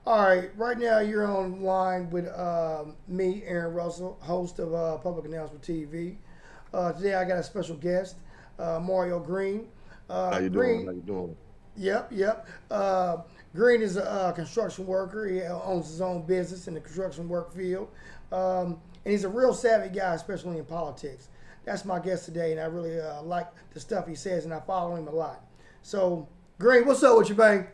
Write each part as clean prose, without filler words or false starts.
All right, right now you're online with me, Aaron Russell, host of Public Announcement TV. Today I got a special guest, Mario Green. How you doing? Green, How you doing? yep. Green is a construction worker. He owns his own business in the construction work field. And he's a real savvy guy, especially in politics. That's my guest today, and I really like the stuff he says, and I follow him a lot. So, Green, what's up with you, bang?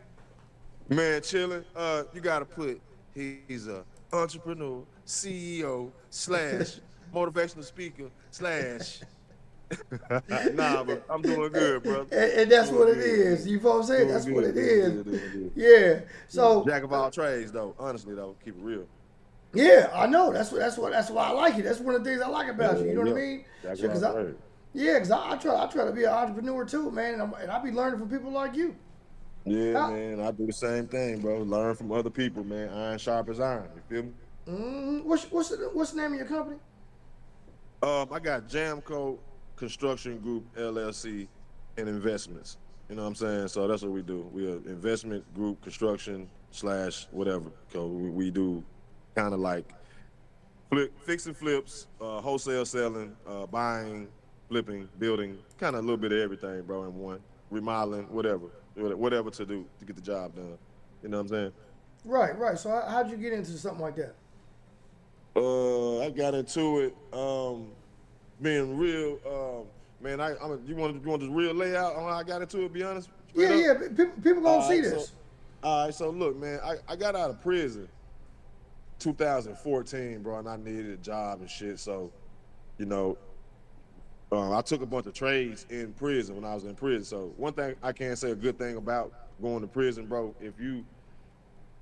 Man, chilling. You gotta put he's a entrepreneur, CEO slash motivational speaker slash. Nah, but I'm doing good, brother. And that's Doing what it good, is. man. You know what I'm saying? Doing That's what good, it doing is. good, doing good. Yeah. Yeah. So Jack of all trades, though. Honestly, though, keep it real. yeah, I know. That's why I like you. That's one of the things I like about you. You Yeah, know what I yeah. mean? Jack of Sure, all cause trades. I try to be an entrepreneur too, man, and I be learning from people like you. Yeah, How, man. I do the same thing, bro. Learn from other people, man. Iron sharp as iron. You feel me? what's the name of your company? I got Jamco Construction Group LLC and investments. You know what I'm saying? So that's what we do. We're an investment group, construction slash whatever. So we do kind of like fix and flips, wholesale selling, buying, flipping, building, kind of a little bit of everything, bro, in one. Remodeling, whatever to do to get the job done. You know what I'm saying? Right. So how'd you get into something like that? I got into it. Being real, man. You want the real layout on how I got into it? Be honest, straight up. People gonna All see right, so this. all right, so look, man. I got out of prison 2014, bro, and I needed a job and shit. So you know, I took a bunch of trades in prison when I was in prison. So one thing I can say a good thing about going to prison, bro, if you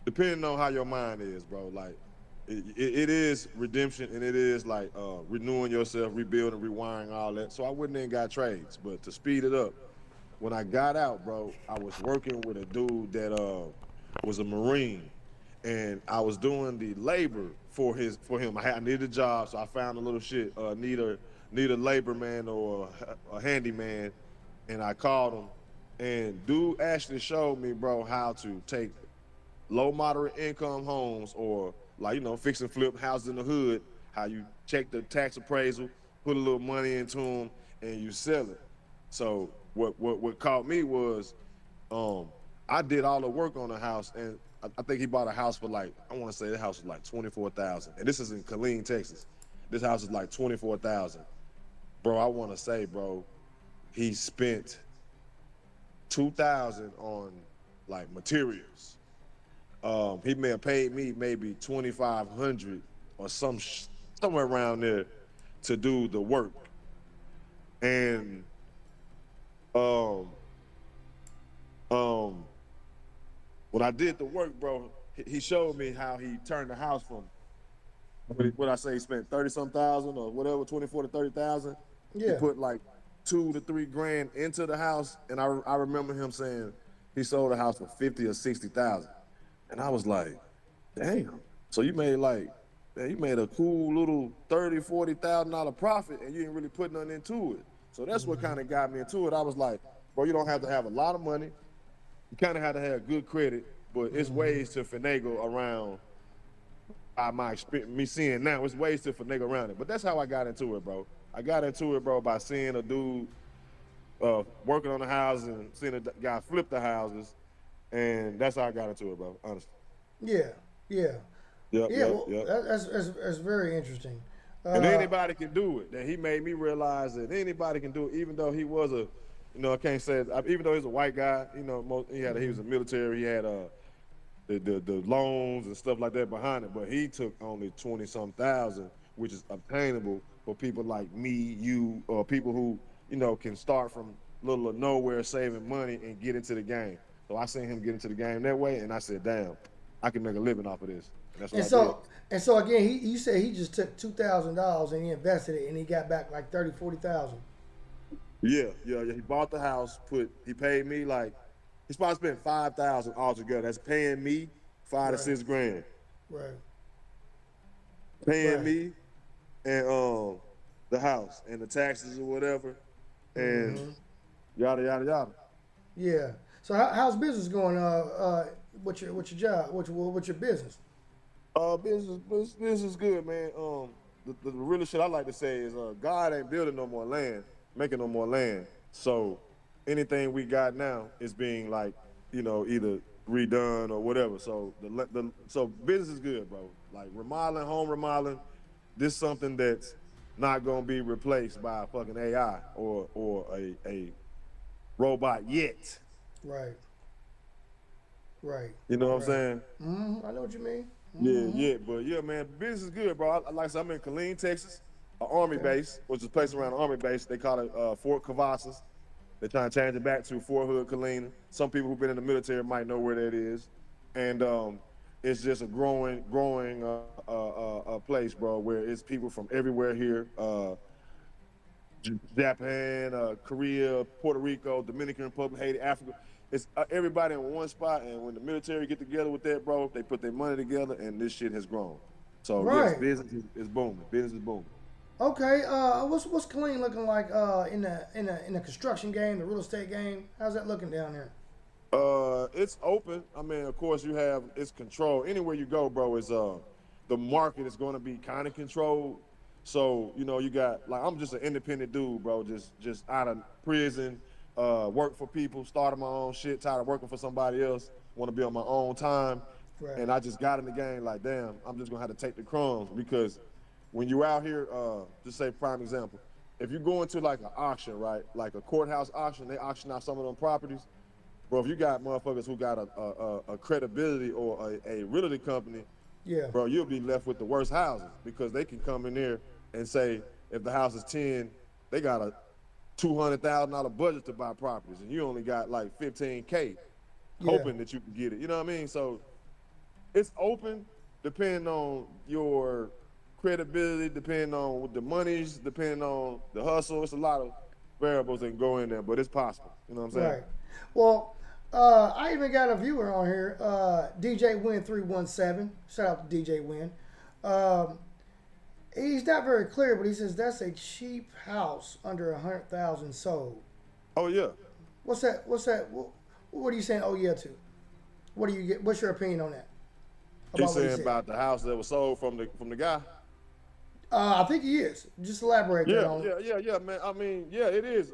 depending on how your mind is, bro, like it is redemption and it is like renewing yourself, rebuilding, rewiring, all that. So I wouldn't even got trades, but to speed it up, when I got out, bro, I was working with a dude that was a Marine, and I was doing the labor for him. I needed a job, so I found a little shit. Need a labor man or a handyman, and I called him. And dude actually showed me, bro, how to take low moderate income homes or like fix and flip houses in the hood, how you check the tax appraisal, put a little money into them, and you sell it. So what caught me was um I did all the work on the house, and I think he bought a house for like, I want to say the house was like 24,000, and this is in Killeen, Texas. This house is like 24,000, bro. I want to say, bro, he spent 2,000 on like materials. He may have paid me maybe 2,500 or somewhere around there to do the work. And um, um, when I did the work, bro, he showed me how he turned the house from what I say he spent 30 some thousand or whatever, 24 to 30,000. He Yeah. put like 2 to 3 grand into the house, and I remember him saying he sold the house for 50 or 60,000, and I was like, damn. So you made like, man, you made a cool little 30, $40,000 profit, and you didn't really put nothing into it. So that's what kind of got me into it. I was like, bro, you don't have to have a lot of money. You kind of have to have good credit, but it's ways to finagle around. My experience, me seeing now, it's ways to finagle around it. But that's how I got into it, bro. I got into it, bro, by seeing a dude working on the houses and seeing a guy flip the houses, and that's how I got into it, bro. Honestly. Yeah. Yeah. Yep, Yeah. yep, Well, yep. that's very interesting. And Uh, anybody can do it. That he made me realize that anybody can do it, even though he was I can't say it, even though he's a white guy. He was a military. He had the loans and stuff like that behind it, but he took only 20 some thousand, which is obtainable for people like me, you, or people who can start from little or nowhere saving money and get into the game. So I seen him get into the game that way, and I said, damn, I can make a living off of this, and that's what and I did. so and so again, you said he just took $2,000 and he invested it and he got back like 30, 40,000. Yeah. He bought the house. He paid me like he's probably spent 5,000 altogether. That's paying me 5 to 6 grand, Right. paying Right. me and the house and the taxes or whatever, and Mm-hmm. yada yada yada. Yeah. So how's business going? what's your job? What's your business? Business is good, man. The real shit I like to say is, God ain't building no more land, making no more land. So anything we got now is being like, either redone or whatever. So so business is good, bro. Like remodeling, home remodeling, this something that's not gonna be replaced by a fucking AI or a robot yet. Right, right, You know what I'm right. saying? I know what you mean. But yeah, man, business is good, bro. Like I said, I'm in Killeen, Texas, an army Okay. base, which is a place around the army base. They call it Fort Cavazos. They're trying to change it back to Fort Hood, Killeen. Some people who've been in the military might know where that is, and it's just a growing place, bro, where it's people from everywhere here. Japan, Korea, Puerto Rico, Dominican Republic, Haiti, Africa. It's everybody in one spot, and when the military get together with that, bro, they put their money together, and this shit has grown. So yes, Right. business is booming. Business is booming. Okay. What's Killeen looking like in the construction game, the real estate game? How's that looking down there? It's open. I mean, of course, it's control. Anywhere you go, bro, is the market is going to be kind of controlled. So you got like I'm just an independent dude, bro. Just out of prison, work for people, started my own shit, tired of working for somebody else. Want to be on my own time, Right. and I just got in the game like, damn, I'm just gonna have to take the crumbs because when you out here, just say prime example, if you go into like an auction, right, like a courthouse auction, they auction out some of them properties. Bro, if you got motherfuckers who got a credibility or a realty company, Yeah. bro, you'll be left with the worst houses because they can come in there and say if the house is 10, they got a $200,000 budget to buy properties, and you only got like 15K, Yeah. hoping that you can get it. You know what I mean? So it's open, depending on your credibility, depending on what the monies, depending on the hustle. It's a lot of variables that can go in there, but it's possible. You know what I'm saying? Right. Well, I even got a viewer on here, DJ Win 317. Shout out to DJ Win. Um, he's not very clear, but he says that's a cheap house under 100,000 sold. Oh yeah. What's that? What's that? What are you saying? Oh yeah, to? What do you get? What's your opinion on that? He's About what he saying said? about the house that was sold from the guy. I think he is. Just elaborate that Yeah, on. yeah, man. I mean, yeah, it is.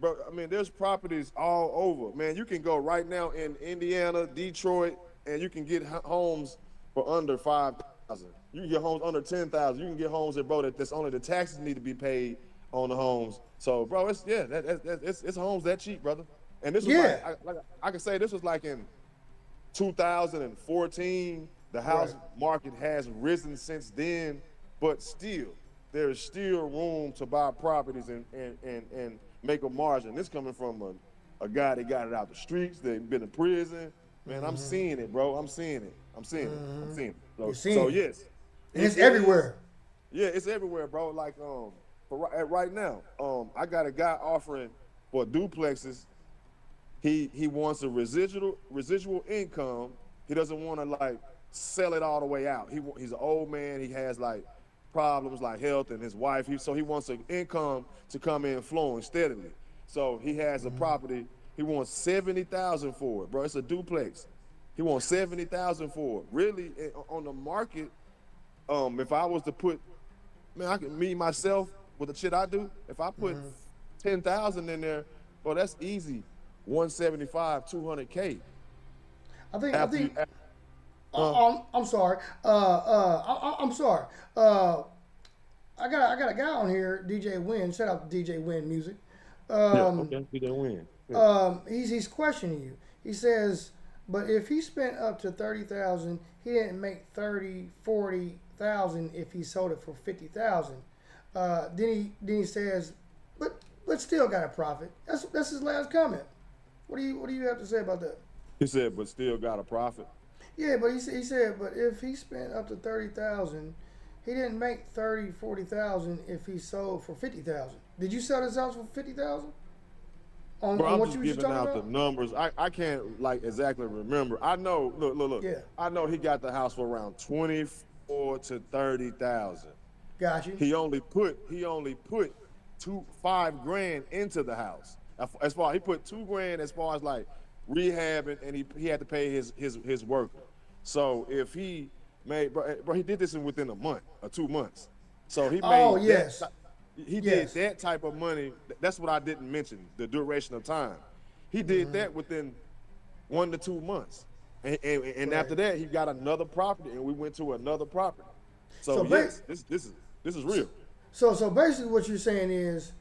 Bro, I mean, there's properties all over, man. You can go right now in Indiana, Detroit, and you can get homes for under 5,000. You can get homes under 10,000. You can get homes that, bro, that's only the taxes need to be paid on the homes. So, bro, it's homes that cheap, brother. And this was Yeah. like I can say this was like in 2014. The Right. house market has risen since then, but still, there is still room to buy properties and make a margin. This coming from a guy that got it out the streets, that been in prison. Man, I'm seeing it, bro. I'm seeing it. I'm seeing it. I'm seeing it. You're So seeing it, yes, and it's it is. everywhere. Yeah, it's everywhere, bro. Like right now, I got a guy offering for duplexes. He wants a residual income. He doesn't want to like sell it all the way out. He's an old man. He has like problems like health and his wife. So he wants an income to come in flowing steadily. So he has a property. He wants 70,000 for it, bro. It's a duplex. He wants 70,000 for it. Really, on the market, if I was to put, man, I can me myself with the shit I do. If I put 10,000 in there, bro, that's easy. 175, 200K. I After you, think. huh? I'm sorry. I'm sorry. I got a guy on here, DJ Win. Shout out to DJ Win Music. Yeah, Um, okay, we gonna win. Yeah. he's questioning you. He says, but if he spent up to 30,000, he didn't make 30, 40,000 if he sold it for 50,000. Then he says, but still got a profit. That's his last comment. What do you have to say about that? He said, but still got a profit. Yeah, but he said, but if he spent up to 30,000, he didn't make 30, 40,000 if he sold for 50,000. Did you sell this house for 50,000? On, Bro, on I'm what just you were just giving talking out the about? numbers. I can't like exactly remember. I know. Look. Yeah, I know he got the house for around 24 to 30,000. got you. He only put 5 grand into the house. As far he put 2 grand as far as like rehabbing, and he had to pay his worker. So if he made, bro, he did this in within a month or 2 months. So he Oh made that. yes, He did yes. that type of money. That's what I didn't mention, the duration of time. He did that within 1 to 2 months. And after Right. that, he got another property, and we went to another property. So So ba- yes, this is real. so basically, what you're saying is,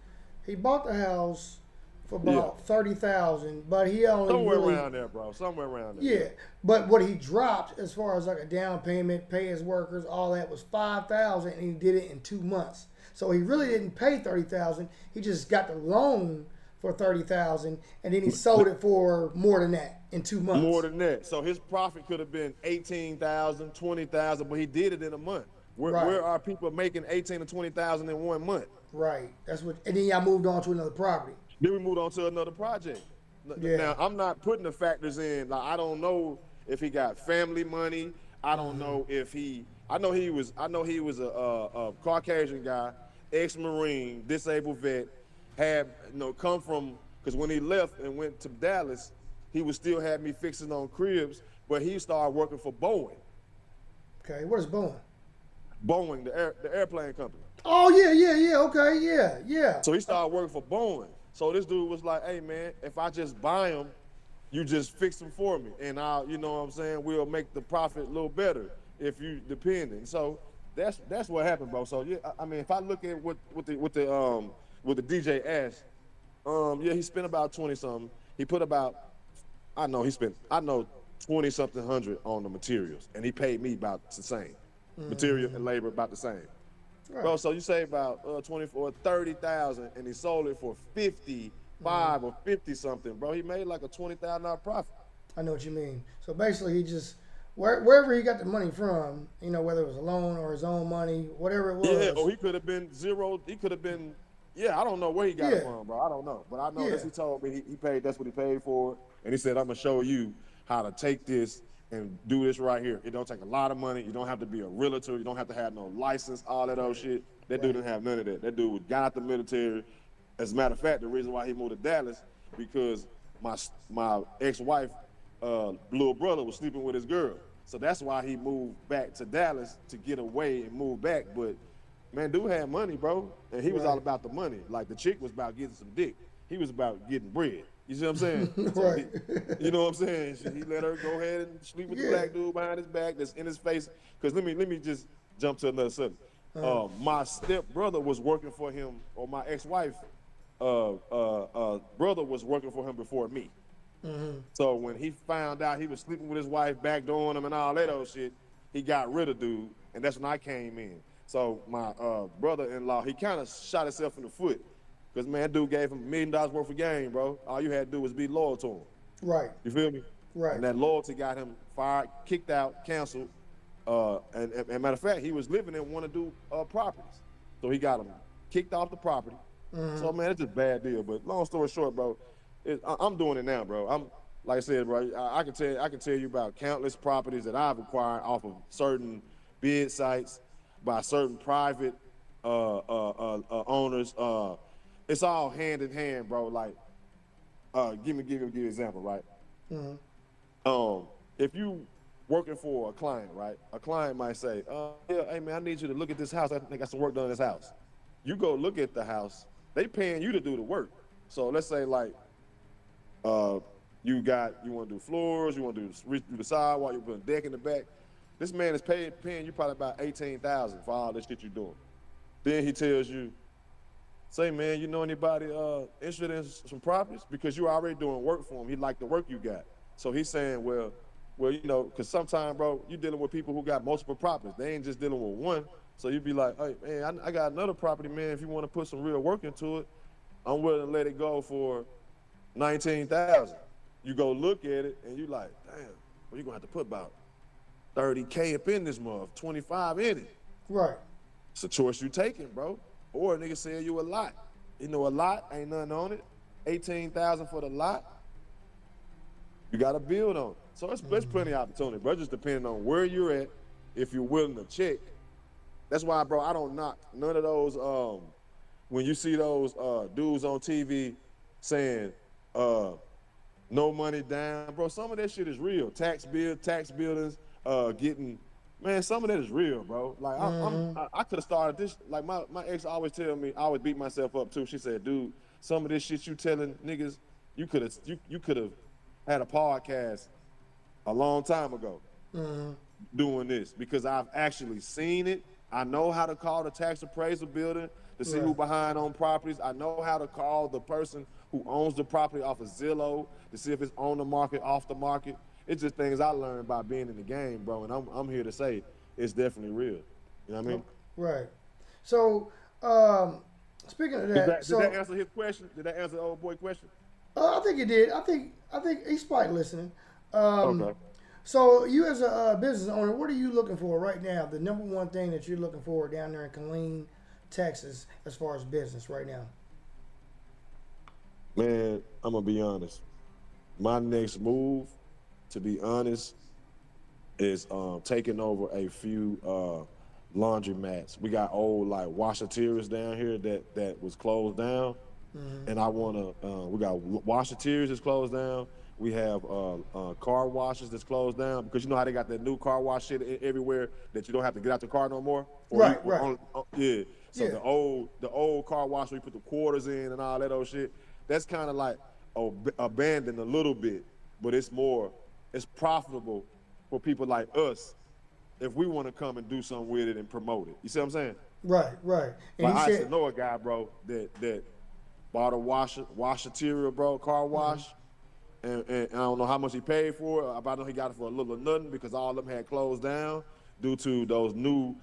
he bought the house for Yeah, about 30,000, but he only somewhere really around there, bro. Somewhere around there. yeah. But what he dropped as far as like a down payment, pay his workers, all that was 5,000, and he did it in 2 months. So he really didn't pay 30,000. He just got the loan for 30,000, and then he sold it for more than that in 2 months. More than that. So his profit could have been 18,000, 20,000, but he did it in a month. Right. Where are people making 18 to 20,000 in 1 month? Right. That's what. And then y'all moved on to another property. Then we moved on to another project. Yeah. Now I'm not putting the factors in. Like I don't know if he got family money. I don't Mm-hmm. know if he. I know he was. I know he was a Caucasian guy, ex-Marine, disabled vet. Had come from because when he left and went to Dallas, he would still have me fixing on cribs. But he started working for Boeing. Okay. What is Boeing? Boeing, the airplane company. Oh yeah, yeah, yeah. Okay, yeah, yeah. So he started working for Boeing. So this dude was like, "Hey man, if I just buy them, you just fix them for me, and I'll, you know what I'm saying, we'll make the profit a little better if you depending." So that's what happened, bro. So yeah, I mean, if I look at what the DJ asked, yeah, he spent about 20 something. He put about, I know 20 something hundred on the materials, and he paid me about the same, material and labor about the same. Right. Bro, so you say about 24, 30,000, and he sold it for 55 or 50 something, bro. He made like a $20,000 profit. I know what you mean. So basically, he just wherever he got the money from, whether it was a loan or his own money, whatever it was. Yeah, or he could have been zero. He could have been, yeah, I don't know where he got it Yeah. from, bro. I don't know. But I know Yeah. this, he told me he paid, that's what he paid for it. And he said, I'm going to show you how to take this and do this right here. It don't take a lot of money. You don't have to be a realtor. You don't have to have no license, all that old shit. That dude didn't have none of that. That dude got out the military. As a matter of fact, the reason why he moved to Dallas, because my ex-wife, little brother was sleeping with his girl. So that's why he moved back to Dallas to get away and move back. But man, dude had money, bro. And he was all about the money. Like the chick was about getting some dick. He was about getting bread. You see what I'm saying? So Right. you know what I'm saying? He let her go ahead and sleep with the Yeah. black dude behind his back that's in his face. Because let me just jump to another subject. My step brother was working for him, or my ex-wife brother was working for him before me. So when he found out he was sleeping with his wife, backdooring him and all that old shit, he got rid of dude, and that's when I came in. So my brother-in-law, he kind of shot himself in the foot, because man, dude gave him $1 million worth of game, bro. All you had to do was be loyal to him. Right. You feel me? Right. And that loyalty got him fired, kicked out, canceled. And matter of fact, he was living in one of the properties, so he got him kicked off the property. So man, it's just a bad deal. But long story short, bro, I'm doing it now, bro. I'm like I said, bro. I can tell you about countless properties that I've acquired off of certain bid sites by certain private owners. It's all hand in hand, bro. Like, give me an example, right? If you working for a client, right? A client might say, yeah, hey man, I need you to look at this house. I think I got some work done in this house. You go look at the house. They paying you to do the work. So let's say like, you want to do floors, you want to do the sidewalk, you put a deck in the back. This man is paying you probably about $18,000 for all this shit you're doing. Then he tells you, say, man, you know anybody interested in some properties? Because you're already doing work for him. He liked the work you got. So he's saying, well, because sometimes, bro, you're dealing with people who got multiple properties. They ain't just dealing with one. So you'd be like, hey, man, I got another property, man. If you want to put some real work into it, I'm willing to let it go for $19,000. You go look at it, and you like, damn, well, you're going to have to put about $30K up in this month, 25 in it. Right. It's a choice you taking, bro. Or a nigga sell you a lot. A lot, ain't nothing on it. $18,000 for the lot. You got to build on it. So it's plenty of opportunity, bro. Just depending on where you're at, if you're willing to check. That's why, bro, I don't knock none of those, when you see those dudes on TV saying, no money down, bro. Some of that shit is real. Tax buildings, getting, man. Some of that is real, bro. Like I could have started this. Like my ex always tell me, I always beat myself up too. She said, dude, some of this shit you telling niggas, you could have had a podcast a long time ago doing this because I've actually seen it. I know how to call the tax appraisal building to see who Right. behind on properties. I know how to call the person who owns the property off of Zillow to see if it's on the market, off the market. It's just things I learned by being in the game, bro. And I'm here to say it's definitely real. You know what I mean? Right. So, speaking of Did that, that, did that so answer his question? Did that answer the old boy question? I think it did. I think he's probably listening. Um, Okay. so you as a business owner, what are you looking for right now? The number one thing that you're looking for down there in Killeen, Texas, as far as business right now? Man, I'm gonna be honest. My next move, to be honest, is taking over a few laundry mats. We got old like washateras down here that was closed down, and I wanna. We got washateras that's closed down. We have car washes that's closed down because you know how they got that new car wash shit everywhere that you don't have to get out the car no more. Or you, Right. Right. yeah. So Yeah. the old car wash where you put the quarters in and all that old shit. That's kind of like abandoned a little bit, but it's profitable for people like us if we want to come and do something with it and promote it. You see what I'm saying? Right. Right. And Like he I used to said, know a guy, bro, that bought a washateria, bro, car wash, and I don't know how much he paid for it. But I know he got it for a little or nothing because all of them had closed down due to those new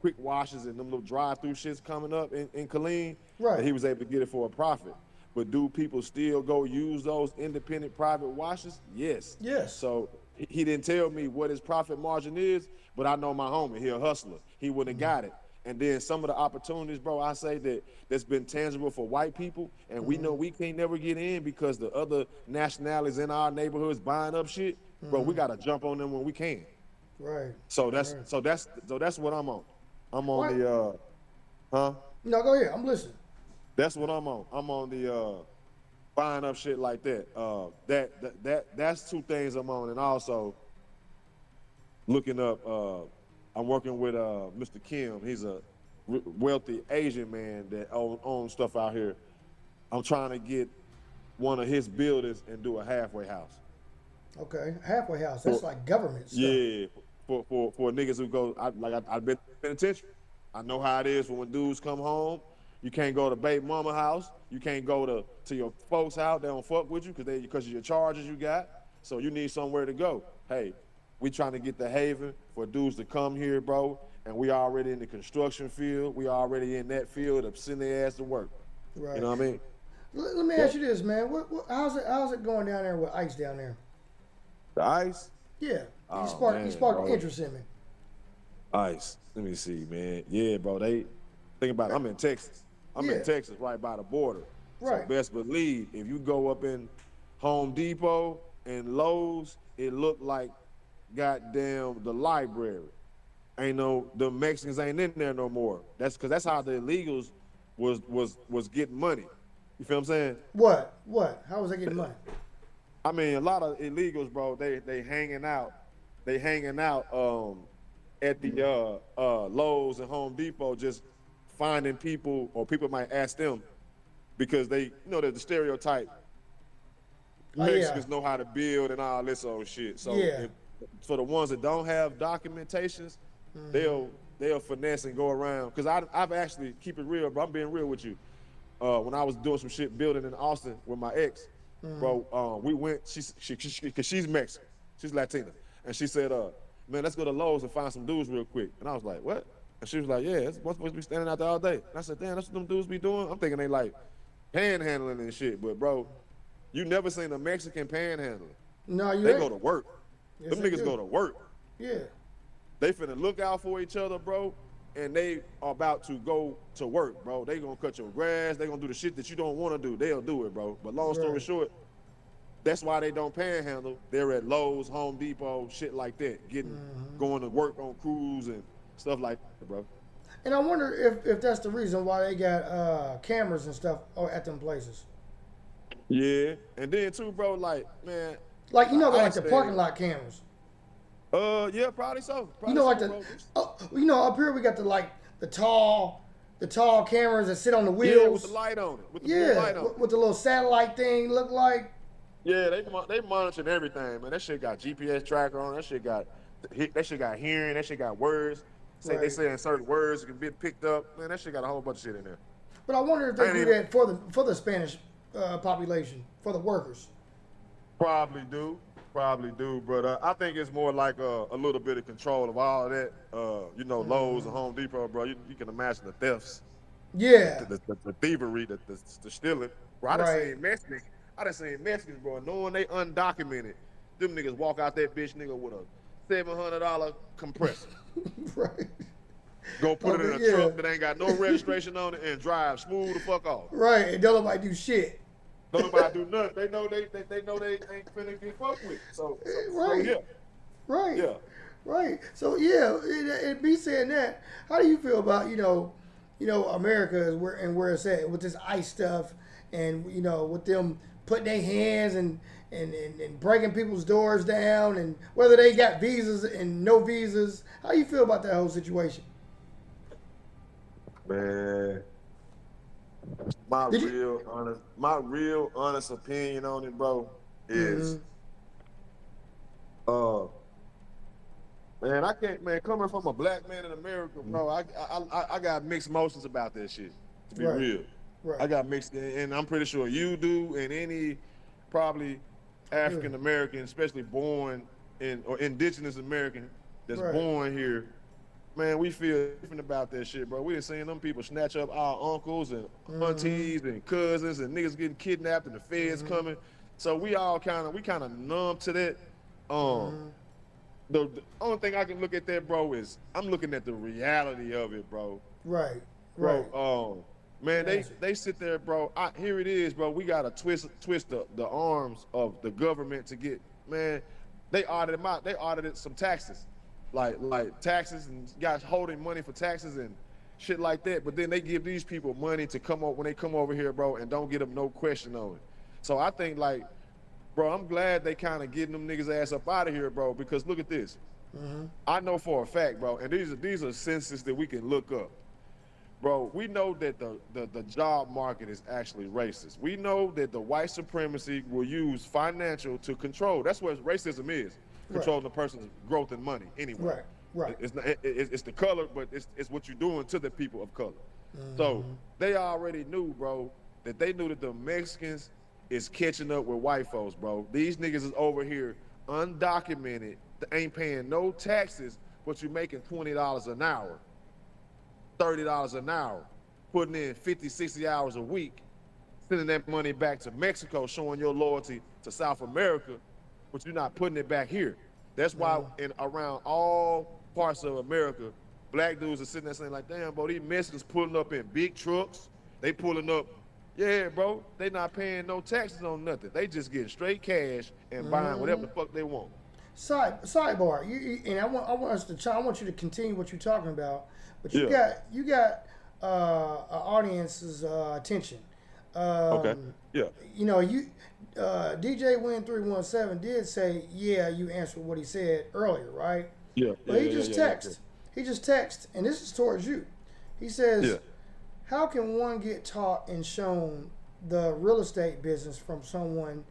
quick washes and them little drive-through shits coming up in Killeen. That right. he was able to get it for a profit. But do people still go use those independent private washes? Yes. Yes. So he didn't tell me what his profit margin is, but I know my homie, he a hustler. He wouldn't have got it. And then some of the opportunities, bro, I say that's been tangible for white people, and we know we can't never get in because the other nationalities in our neighborhoods buying up shit, bro. We gotta jump on them when we can. Right. So that's Right. so that's so that's what I'm on. I'm on What? the huh? No, go ahead. I'm listening. That's what I'm on. I'm on the buying up shit like that. That's two things I'm on, and also looking up. I'm working with Mr. Kim. He's a wealthy Asian man that owns stuff out here. I'm trying to get one of his buildings and do a halfway house. Okay. Halfway house. That's For, like government stuff. yeah, for niggas who go. I've been penitentiary. I know how it is when dudes come home. You can't go to baby mama house. You can't go to your folks' house. They don't fuck with you because of your charges you got. So you need somewhere to go. Hey, we trying to get the haven for dudes to come here, bro. And we already in the construction field. We already in that field of sending their ass to work. Right. You know what I mean? Let me ask you this, man. How's it going down there with ICE down there? The ice. Yeah. Oh, He man, sparked bro. interest in me. Ice. Let me see, man. Yeah, bro. They think about it. I'm in Texas. I'm Yeah. in Texas, right by the border. So Right. best believe if you go up in Home Depot and Lowe's, it looked like goddamn the library. Ain't no the Mexicans ain't in there no more. That's because that's how the illegals was getting money. You feel what I'm saying? What? What? How was I getting money? I mean, a lot of illegals, bro. They hanging out at the Lowe's and Home Depot, just finding people, or people might ask them because there's the stereotype. Oh, yeah. Mexicans know how to build and all this old shit. So Yeah. for the ones that don't have documentations, they'll finesse and go around. Because I've actually keep it real, bro. I'm being real with you. When I was doing some shit building in Austin with my ex, bro, we went. Cause she's Mexican, she's Latina, and she said, "Man, let's go to Lowe's and find some dudes real quick." And I was like, "What?" And she was like, "Yeah, it's supposed to be standing out there all day." And I said, "Damn, that's what them dudes be doing." I'm thinking they like panhandling and shit, but bro, you never seen a Mexican panhandling. No, you They ain't. go to work. Yes, Them they niggas do. go to work. Yeah. They finna look out for each other, bro, and they are about to go to work, bro. They gonna cut your grass. They gonna do the shit that you don't want to do. They'll do it, bro. But long story Right. short, that's why they don't panhandle. They're at Lowe's, Home Depot, shit like that, going to work on crews and stuff like that, bro. And I wonder if that's the reason why they got cameras and stuff at them places. Yeah, and then too, bro. Like, man, Like I like the understand. parking lot cameras. Yeah, probably so. You Probably know, like so, the bro. up here we got the the tall cameras that sit on the Yeah, with the wheels. light on it, with the blue Yeah, light on it. with the little satellite thing look like. Yeah, they monitoring everything, man. That shit got GPS tracker on it. That shit got hearing. That shit got words. Say they Right. saying certain words can be picked up. Man, that shit got a whole bunch of shit in there. But I wonder if I they ain't do even that for the Spanish population, for the workers. probably do, probably do, but I think it's more like a little bit of control of all of that. Lowe's and Home Depot, bro. You can imagine the thefts, Yeah. the thievery, the stealing. Bro, Right. I done seen Mexicans, bro, knowing they undocumented. Them niggas walk out that bitch nigga with a $700 compressor. Right. Go put it in a Yeah. truck that ain't got no registration on it and drive smooth the fuck off. Right. And don't nobody do shit. Don't nobody do nothing. They know they ain't finna get fucked with. So Right. yeah, Right. yeah. Right. So yeah, and be saying that, how do you feel about America is where it's at with this ICE stuff, and with them putting their hands and breaking people's doors down, and whether they got visas and no visas. How you feel about that whole situation? Man, Did you? my real honest opinion on it, bro, is Mm-hmm. uh man, I can't, man, coming from a black man in America, bro, I got mixed emotions about that shit, to be Right. real. I Right. got mixed, and I'm pretty sure you do, and any probably Yeah. African American, especially born in or indigenous American that's Right. born here, man, we feel different about that shit, bro. We done seen them people snatch up our uncles and Mm-hmm. aunties and cousins and niggas getting kidnapped and the feds Mm-hmm. coming. So we kind of numb to that. Um, Mm-hmm. the only thing I can look at that, bro, is I'm looking at the reality of it, bro. Right. Right. Bro, man, Gotcha. they sit there, bro. Here it is, bro. We gotta twist the arms of the government to get, man. They audited them out. They audited some taxes, like taxes and guys holding money for taxes and shit like that. But then they give these people money to come up when they come over here, bro, and don't get them no question on it. So I think like, bro, I'm glad they kind of getting them niggas ass up out of here, bro. Because look at this. Mm-hmm. I know for a fact, bro, and these are census that we can look up. Bro, we know that the job market is actually racist. We know that the white supremacy will use financial to control. That's what racism is, Right. controlling the person's growth and money anyway. Right. Right. It's the color, but it's what you're doing to the people of color. So Mm-hmm. they already knew, bro, that they knew that the Mexicans is catching up with white folks, bro. These niggas is over here undocumented, they ain't paying no taxes, but you making $20 an hour. $30 an hour, putting in 50, 60 hours a week, sending that money back to Mexico, showing your loyalty to South America, but you're not putting it back here. That's why in around all parts of America, black dudes are sitting there saying like, damn, bro, these Mexicans pulling up in big trucks. They pulling up, yeah, bro, they not paying no taxes on nothing. They just getting straight cash and buying whatever the fuck they want. Sidebar. And I want us to. I want you to continue what you're talking about, but Yeah. you got an audience's attention. Okay. Um, Yeah. DJ Win 317 did say, yeah, you answered what he said earlier, right? Yeah. But he just text. He just text, and this is towards you. He says, Yeah. how can one get taught and shown the real estate business from someone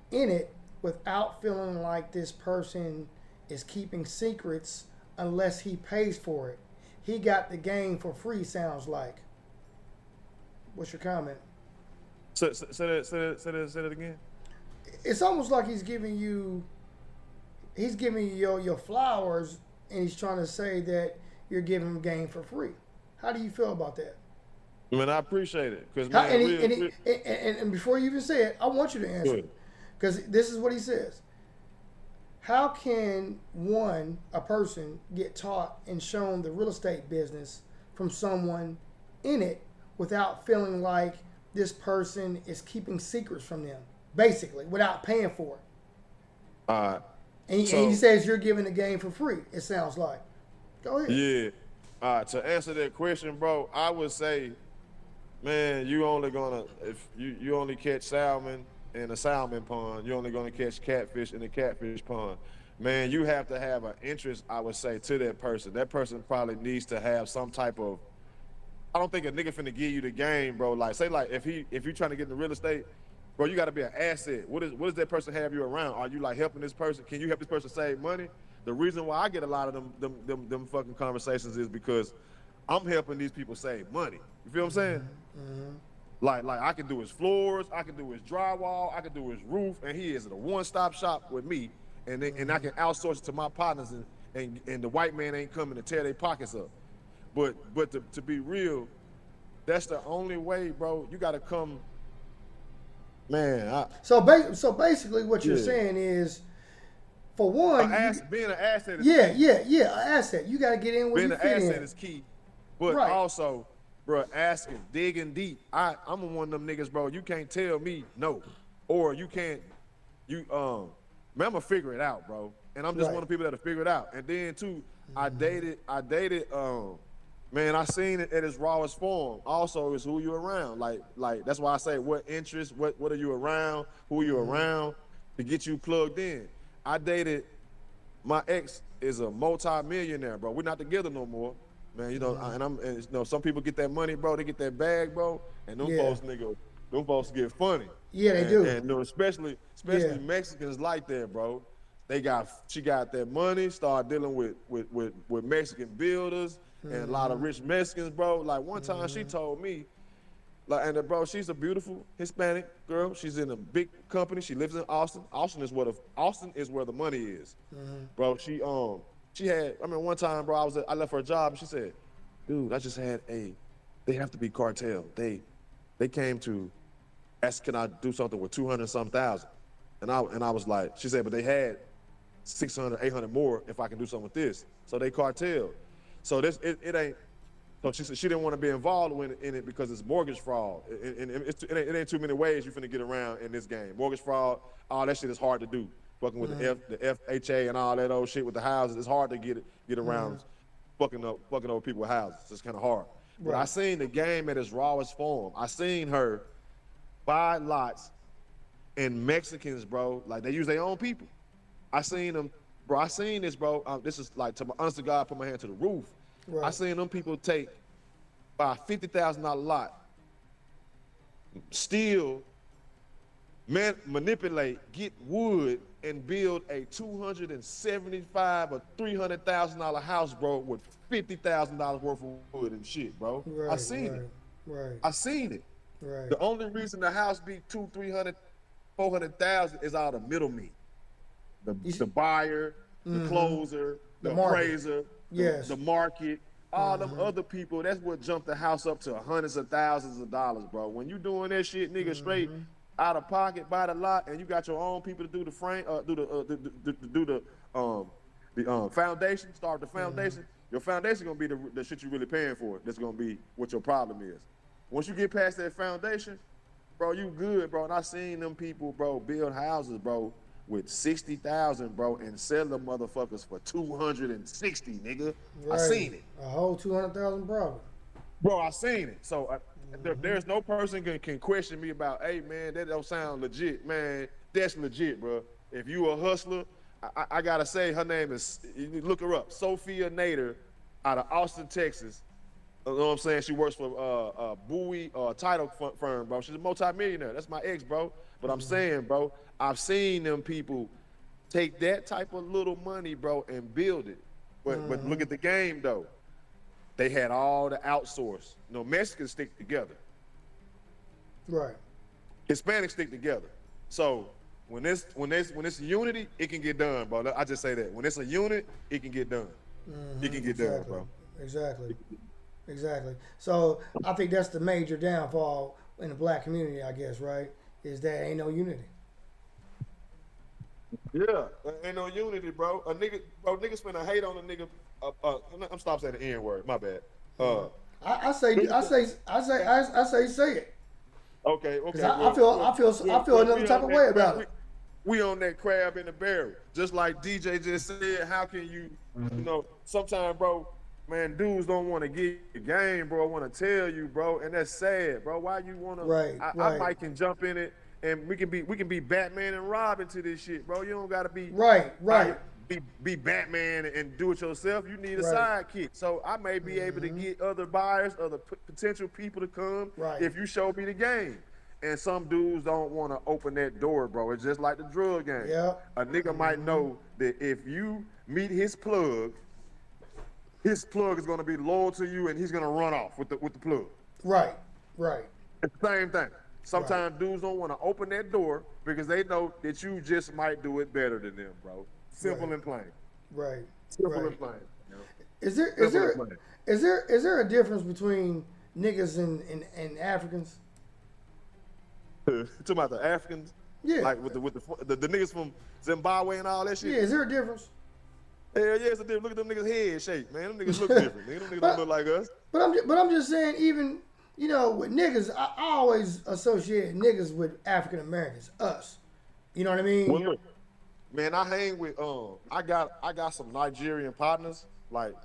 in it without feeling like this person is keeping secrets unless he pays for it? He got the game for free, sounds like. What's your comment? Say that again. It's almost like he's giving you your flowers, and he's trying to say that you're giving him game for free. How do you feel about that? Man, I appreciate it. Because, How, man, and before you even say it, I want you to answer it, because this is what he says. How can a person get taught and shown the real estate business from someone in it without feeling like this person is keeping secrets from them, basically, without paying for it? And he says you're giving the game for free, it sounds like. Go ahead. Yeah. To answer that question, bro, I would say, man, you only catch salmon in a salmon pond. You're only gonna catch catfish in a catfish pond. Man, you have to have an interest, I would say, to that person. That person probably needs to have some type of. I don't think a nigga finna give you the game, bro. Like, say, like, if you trying to get into real estate, bro, you got to be an asset. What does that person have you around? Are you like helping this person? Can you help this person save money? The reason why I get a lot of them fucking conversations is because I'm helping these people save money. You feel what I'm saying? Like I can do his floors, I can do his drywall, I can do his roof, and he is at a one-stop shop with me, and I can outsource it to my partners, and the white man ain't coming to tear their pockets up. But to be real, that's the only way, bro. You got to come, man. So basically, what you're Yeah. saying is, for one, Being an asset is yeah, key. an asset. You got to get in where Being you an fit asset in. is key. But Right. also, bro, asking, digging deep. I'm one of them niggas, bro. You can't tell me no, or you can't. Man, I'm gonna figure it out, bro. And I'm just Right. one of the people that'll figure it out. And then too, I dated. Man, I seen it at its rawest form. Also, is who you around. Like that's why I say what interest, what are you around, who you around to get you plugged in. I dated. My ex is a multi-millionaire, bro. We're not together no more, man. You know, and you know, some people get that money, bro. They get that bag, bro. And them Yeah. them folks get funny. Yeah, they and, do. And you know, especially Yeah. Mexicans like that, bro. She got that money. Started dealing with Mexican builders and a lot of rich Mexicans, bro. Like one time, she told me. Like, and bro, she's a beautiful Hispanic girl. She's in a big company. She lives in Austin. Austin is where the money is, bro. She had. I mean, one time, bro, I left her a job, and she said, "Dude, I just had they have to be cartel. They came to ask, can I do something with 200 some thousand?" And I was like, she said, but they had 600, 800 more if I can do something with this. So they cartel. So it ain't. So she said she didn't want to be involved in it because it's mortgage fraud. And it ain't too many ways you finna get around in this game. Mortgage fraud, all that shit is hard to do. Fucking with the FHA and all that old shit with the houses, it's hard to get around fucking over people's houses. It's kind of hard. But I seen the game at its rawest form. I seen her buy lots and Mexicans, bro, like they use their own people. I seen them, bro. I seen this, bro. This is like, to my honest to God, put my hand to the roof. Right. I seen them people buy a $50,000 lot, steal, manipulate, get wood, and build a $275,000 or $300,000 house, bro, with $50,000 worth of wood and shit, bro. Right. I seen it. Right. I seen it. Right. The only reason the house be 200,000, 300,000, 400,000 is all the middlemen, the buyer, the closer, the market. appraiser, Yes. the market, all them other people. That's what jumped the house up to hundreds of thousands of dollars, bro. When you doing that shit, nigga, straight out of pocket, buy the lot, and you got your own people to do the frame, do the foundation, start the foundation. Your foundation gonna be the shit you really paying for. That's gonna be what your problem is. Once you get past that foundation, bro, you good, bro. And I seen them people, bro, build houses, bro, with 60,000, bro, and sell them motherfuckers for 260, nigga. I Right. seen it, A whole 200,000 profit. bro. I seen it. So there's no person can question me about, hey, man, that don't sound legit, man. That's legit, bro. If you a hustler, I gotta say her name is. You look her up, Sophia Nader, out of Austin, Texas. You know what I'm saying? She works for Bowie title firm, bro. She's a multi-millionaire. That's my ex, bro. But I'm saying, bro, I've seen them people take that type of little money, bro, and build it. But look at the game, though. They had all the outsource. You know, Mexicans stick together. Right. Hispanics stick together. So when it's unity, it can get done, bro. I just say that. When it's a unit, it can get done. It can get done, bro. Exactly. So I think that's the major downfall in the black community, I guess, right? Is that ain't no unity. Yeah, ain't no unity, bro. Niggas finna hate on a nigga. I'm stop saying the N word. My bad. I say it. Okay. 'Cause I feel another type of way about it. We on that crab in the barrel. Just like DJ just said, how can you, sometimes, bro, man, dudes don't want to get the game, bro. I want to tell you, bro, and that's sad, bro. Why you want to? Right. I might can jump in it and we can be Batman and Robin to this shit, bro. You don't gotta be Right, right, be Batman and do it yourself. You need a right. sidekick. So I may be able to get other buyers, other potential people to come Right. if you show me the game. And some dudes don't want to open that door, bro. It's just like the drug game. Yep. A nigga might know that if you meet his plug is gonna be loyal to you and he's gonna run off with the plug. Right, right, It's the same thing. Sometimes dudes don't want to open that door because they know that you just might do it better than them, bro. Simple Right. and plain. right. Simple right. and plain. You know? Is there is there a difference between niggas and Africans? Talking about the Africans, Yeah. like with the niggas from Zimbabwe and all that shit. Yeah, is there a difference? Hell yeah, it's a difference. Look at them niggas' head shape, man. Them niggas look different. Nigga. Them niggas don't look like us. But I'm just saying, even with niggas, I always associate niggas with African Americans, us. You know what I mean? Well, look, man, I hang with I got some Nigerian partners, like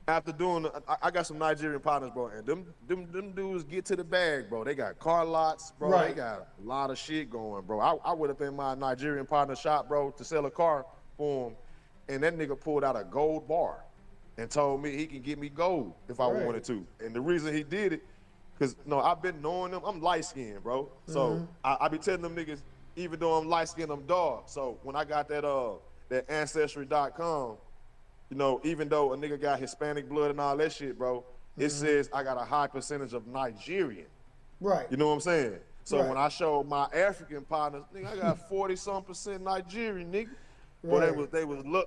after doing I got some Nigerian partners, bro, and them dudes get to the bag, bro. They got car lots, bro. Right. They got a lot of shit going, bro. I went up in my Nigerian partner shop, bro, to sell a car for him, and that nigga pulled out a gold bar and told me he can get me gold if I Right. wanted to. And the reason he did it, cause I've been knowing them. I'm light skinned, bro. So I be telling them niggas, even though I'm light skinned, I'm dark. So when I got that ancestry.com, even though a nigga got Hispanic blood and all that shit, bro, it says I got a high percentage of Nigerian. Right. You know what I'm saying? So Right. when I showed my African partners, nigga, I got 40-some% Nigerian, nigga. But Right.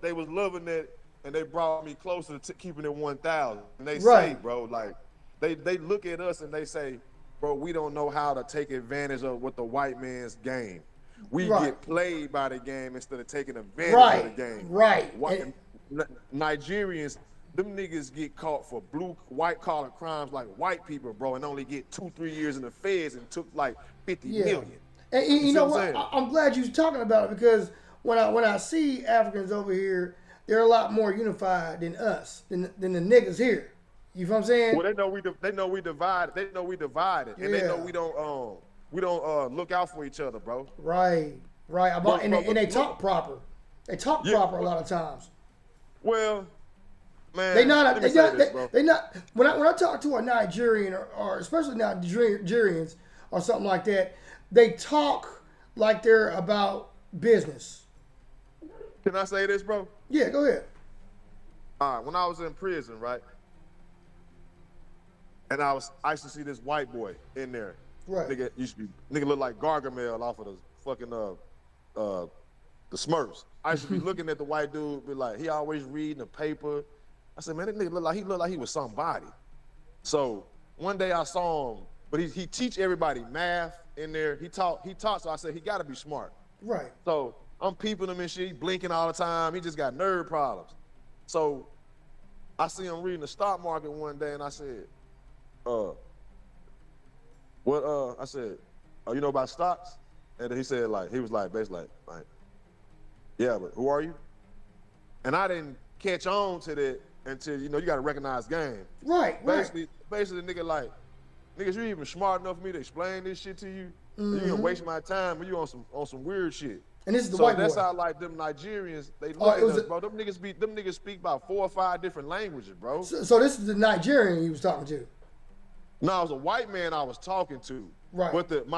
they was loving that, and they brought me closer to keeping it 1,000. And they say, Right. bro, like they look at us and they say, bro, we don't know how to take advantage of what the white man's game. We Right. get played by the game instead of taking advantage Right. of the game. Right. White, Nigerians, them niggas get caught for white collar crimes like white people, bro, and only get 2-3 years in the feds and took like 50 Yeah. million. And you see know what what? I'm saying? I'm glad you're talking about it because when I see Africans over here, they're a lot more unified than us, than the niggas here. You feel what I'm saying? Well, they know we divided. They know we divided, and they know Yeah. we don't look out for each other, bro. Right. Right. And they talk proper. They talk Yeah. proper a lot of times. Well, man, They not. let me They say not. this, bro. They not. When I talk to a Nigerian or especially Nigerians or something like that, they talk like they're about business. Can I say this, bro? Yeah. Go ahead. All right, when I was in prison, right, and I used to see this white boy in there. Right. Nigga look like Gargamel off of the fucking the Smurfs. I used to be looking at the white dude, be like, he always reading the paper. I said, man, that nigga look like he was somebody. So one day I saw him, but he teach everybody math in there. He taught, so I said he gotta be smart. Right. So I'm peeping him and shit, he blinking all the time. He just got nerve problems. So I see him reading the stock market one day and I said, I said, oh, you know about stocks? And he said he was like, basically like, yeah, but who are you? And I didn't catch on to that until, you gotta recognize game. Right. Right. Basically, niggas, you even smart enough for me to explain this shit to you? You gonna waste my time when you on some weird shit. And this is the So white that's boy. how like them Nigerians, they look at it was us, bro. Them niggas speak about 4 or 5 different languages, bro. So this is the Nigerian he was talking to. No, it was a white man I was talking to. Right. But the point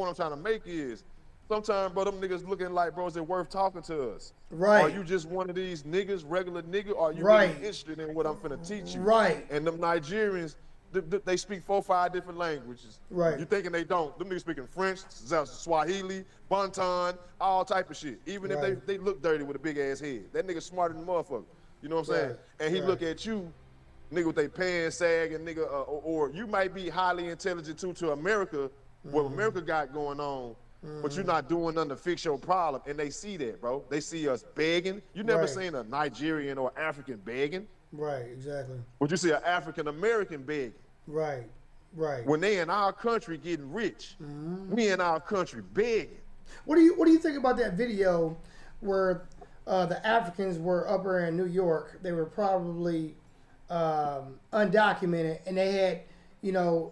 I'm trying to make is sometimes, bro, them niggas looking like, bro, is it worth talking to us? Right. Are you just one of these niggas, regular nigga, or are you Right. really interested in what I'm finna teach you? Right. And them Nigerians, they speak 4 or 5 different languages. Right. You thinking they don't. Them niggas speaking French, Swahili, Banton, all type of shit. Even Right. if they look dirty with a big ass head. That nigga smarter than a motherfucker. You know what I'm saying? Right. And he Right. look at you, nigga with they pants sagging, nigga, or you might be highly intelligent too to America, what America got going on, but you're not doing nothing to fix your problem. And they see that, bro. They see us begging. You never Right. seen a Nigerian or African begging, Right. Exactly. but you see an African American begging. Right. Right. When they in our country getting rich, we in our country begging. What do you think about that video where the Africans were up there in New York? They were probably undocumented, and they had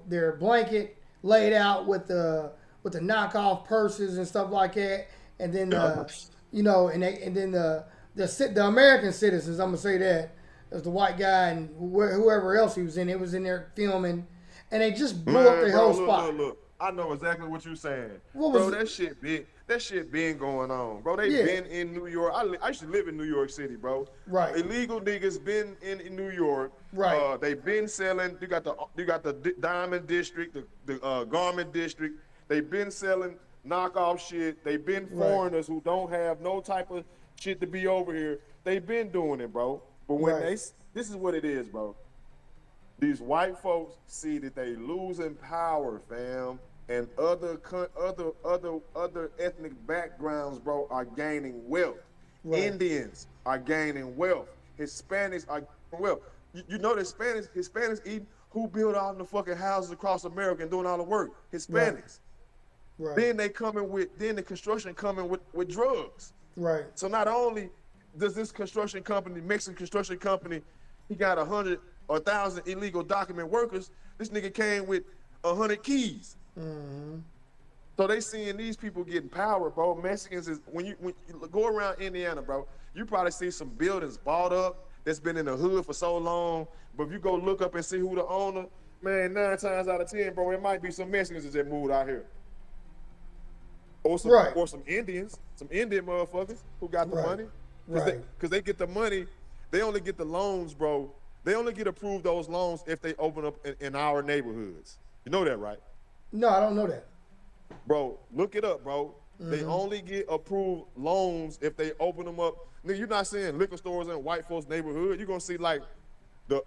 their blanket laid out with the knockoff purses and stuff like that, and then you know, and then the American citizens. I'm gonna say that as the white guy and whoever else he was in, it was in there filming, and they just blew up the whole spot. Look. I know exactly what you're saying, What bro. was That shit been going on, bro. They Yeah. been in New York. I used to live in New York City, bro. Right. Illegal niggas been in New York. Right. They been selling. You got the Diamond District, the Garment District. They been selling knockoff shit. They been Right. foreigners who don't have no type of shit to be over here. They been doing it, bro. But when Right. this is what it is, bro. These white folks see that they losing power, fam, and other ethnic backgrounds, bro, are gaining wealth. Right. Indians are gaining wealth. Hispanics are gaining wealth. You know the Hispanics eating. Who build all the fucking houses across America and doing all the work? Hispanics. Right. Then the construction coming with drugs. Right. So not only does this construction company, Mexican construction company, he got 100 or 1,000 illegal document workers, this nigga came with 100 keys. Mm-hmm. So they seeing these people getting power, bro. Mexicans is when you go around Indiana, bro, you probably see some buildings bought up that's been in the hood for so long. But if you go look up and see who the owner, man, 9 times out of 10, bro, it might be some Mexicans that moved out here. Or some Indians, some Indian motherfuckers who got the money. Because they get the money, they only get the loans, bro. They only get approved those loans if they open up in our neighborhoods. You know that, right? No, I don't know that. Bro, look it up, bro. They only get approved loans if they open them up. Nigga, you're not seeing liquor stores in white folks' neighborhood. You're gonna see like you're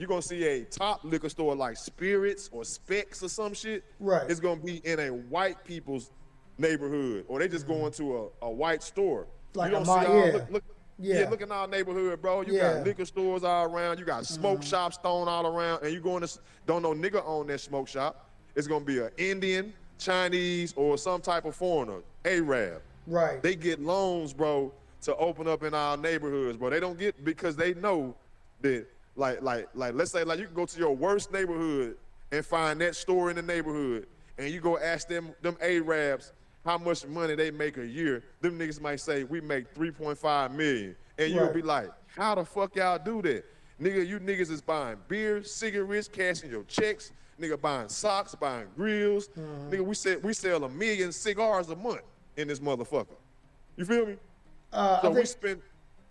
gonna see a top liquor store like Spirits or Specs or some shit. Right. It's gonna be in a white people's neighborhood, or they just going to a white store. Like you a don't see all, look, Yeah. look in our neighborhood, bro. You Yeah. got liquor stores all around. You got smoke shops thrown all around, and you going to don't know nigga own that smoke shop. It's gonna be an Indian, Chinese, or some type of foreigner, Arab. Right. They get loans, bro, to open up in our neighborhoods, bro. They don't get because they know that, like, let's say, like, you can go to your worst neighborhood and find that store in the neighborhood, and you go ask them Arabs how much money they make a year. Them niggas might say we make 3.5 million, and you'll Right. be like, how the fuck y'all do that, nigga? You niggas is buying beer, cigarettes, cashing your checks. Nigga buying socks, buying grills. Nigga, we sell 1 million cigars a month in this motherfucker. You feel me? So we spend.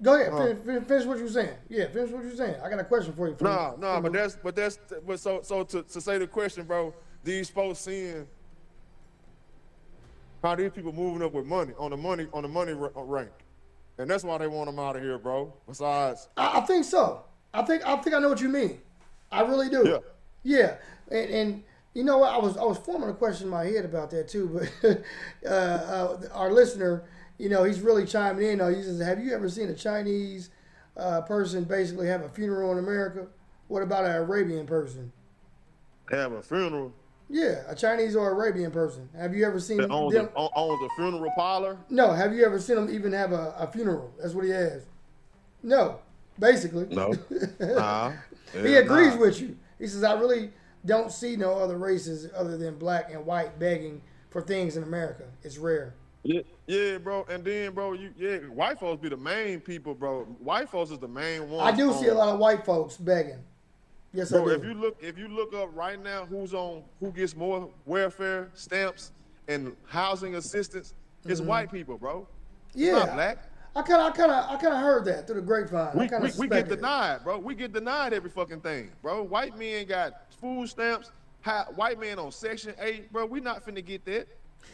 Go ahead. Finish what you were saying. Yeah, finish what you were saying. I got a question for you. So to say the question, bro, these folks seeing how these people moving up with money on the money rank, and that's why they want them out of here, bro. Besides, I think so. I think I know what you mean. I really do. Yeah. And you know what? I was forming a question in my head about that too, but our listener, you know, he's really chiming in. He says, "Have you ever seen a Chinese person basically have a funeral in America? What about an Arabian person?" have a funeral. Yeah, a Chinese or Arabian person. Have you ever seen That owns them? a funeral parlor. No. Have you ever seen them even have a funeral? That's what he asked. No, basically. No. Nah. He agrees with you. He says, I really don't see no other races other than black and white begging for things in America. It's rare. Yeah, bro. And then, bro, white folks be the main people, bro. White folks is the main ones. I do see a lot of white folks begging. Yes, Bro, I do. if you look up right now who gets more welfare stamps and housing assistance, it's white people, bro. It's Yeah. not black. I kind of heard that through the grapevine. I kind of We get denied, bro. We get denied every fucking thing, bro. White men got food stamps. White men on Section 8, bro. We not finna get that.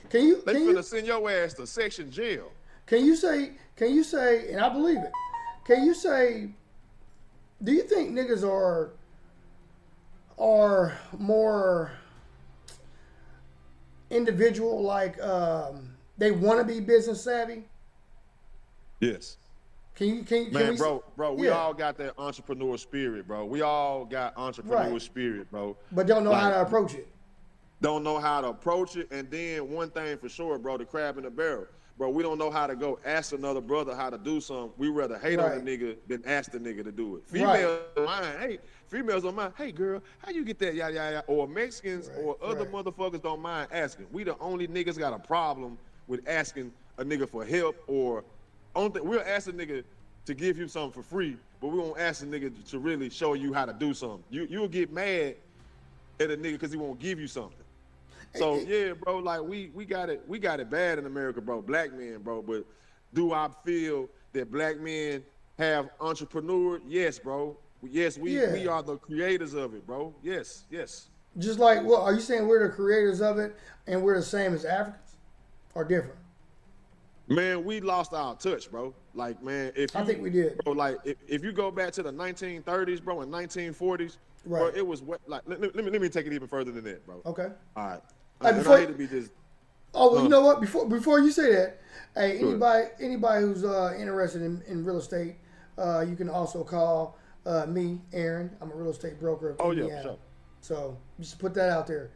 They finna send your ass to Section jail. Can you say, and I believe it, can you say, do you think niggas are more individual, like they want to be business savvy? Yes. Can Man, we, bro, we all got that entrepreneur spirit, bro. We all got entrepreneur spirit, bro. But don't know how to approach it. Don't know how to approach it. And then one thing for sure, bro, the crab in the barrel. bro, we don't know how to go ask another brother how to do something. We rather hate on the Right. nigga than ask the nigga to do it. Right. Females don't mind, hey, females don't mind, hey girl, how you get that, yada, yada, yada. Or Mexicans Right, or other right. motherfuckers don't mind asking. We the only niggas got a problem with asking a nigga for help, or we'll ask a nigga to give you something for free, but we won't ask a nigga to really show you how to do something. You'll get mad at a nigga because he won't give you something. So yeah, bro, like we got it bad in America, bro. Black men, bro. But do I feel that black men have entrepreneur? Yes, bro. Yes, we Yeah. are the creators of it, bro. Yes, yes. Just like, well, are you saying we're the creators of it and we're the same as Africans, or different? Man, we lost our touch, bro. Like, man, if you, I think we did. bro, like if you go back to the 1930s, bro, and 1940s, bro, Right. it was what, like let me take it even further than that, bro. Okay. All right. Hey, And before- I hate to be just Oh, well, you Huh. know what? Before you say that, hey, Go anybody who's interested in real estate, you can also call me, Aaron. I'm a real estate broker of Oh, yeah, Indiana. for sure. So just put that out there.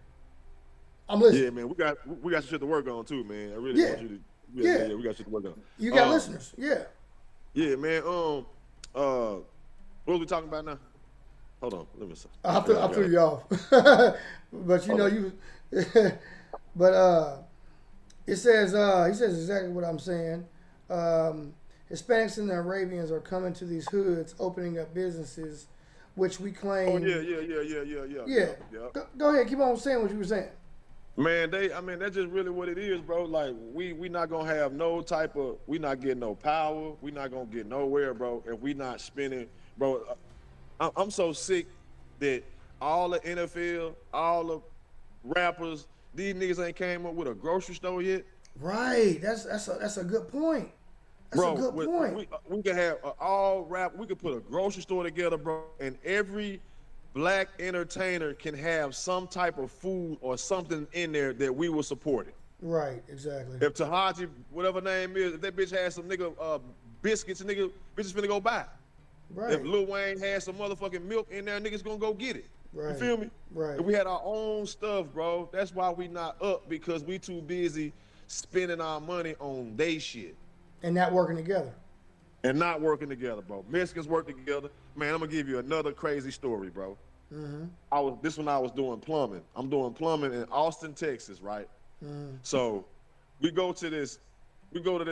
I'm listening. yeah, man. We got some shit to work on too, man. I really Yeah. want you to Yeah. we got shit to work on. You got Um, listeners. Yeah. Yeah, man. What was we talking about now? Hold on, let me see. I threw you off. But you know you. But it says he says exactly what I'm saying. Hispanics and the Arabians are coming to these hoods, opening up businesses, which we claim. Oh yeah. Yeah. Go ahead. Keep on saying what you were saying. Man, that's just really what it is, bro. Like we not gonna have no type of, we not getting no power, we not gonna get nowhere, bro, if we not spending, bro. I'm so sick that all the NFL, all the rappers, these niggas ain't came up with a grocery store yet. Right. That's a good point. That's Bro, a good point. we could have all rap. We could put a grocery store together, bro, and every black entertainer can have some type of food or something in there that we will support it. Right. Exactly. If Tahaji, whatever name is, if that bitch has some nigga biscuits, bitches finna go buy. Right. If Lil Wayne has some motherfucking milk in there, niggas gonna go get it. Right. You feel me? Right. If we had our own stuff, bro, that's why we not up, because we too busy spending our money on they shit. And not working together. And not working together, bro. Mexicans work together. Man, I'm gonna give you another crazy story, bro. This when I was doing plumbing. I'm doing plumbing in Austin, Texas, right? So we go to this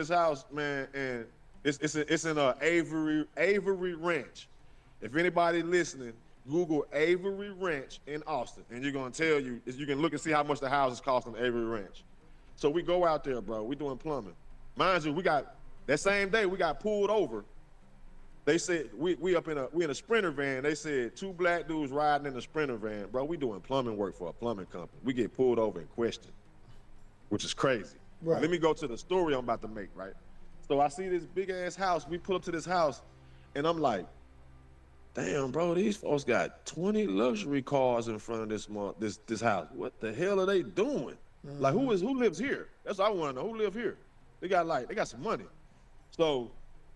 house, man, and it's in Avery Ranch. If anybody listening, Google Avery Ranch in Austin, and you're gonna tell you, you can look and see how much the house is costing Avery Ranch. So we go out there, bro. We doing plumbing. Mind you, that same day we got pulled over. They said we in a Sprinter van. They said 2 black dudes riding in a Sprinter van. Bro, we doing plumbing work for a plumbing company. We get pulled over and questioned, which is crazy. Right. Let me go to the story I'm about to make, right? So I see this big ass house. We pull up to this house, and I'm like, damn, bro, these folks got 20 luxury cars in front of this house. What the hell are they doing? Like, who lives here? That's what I want to know. Who live here? They got some money. So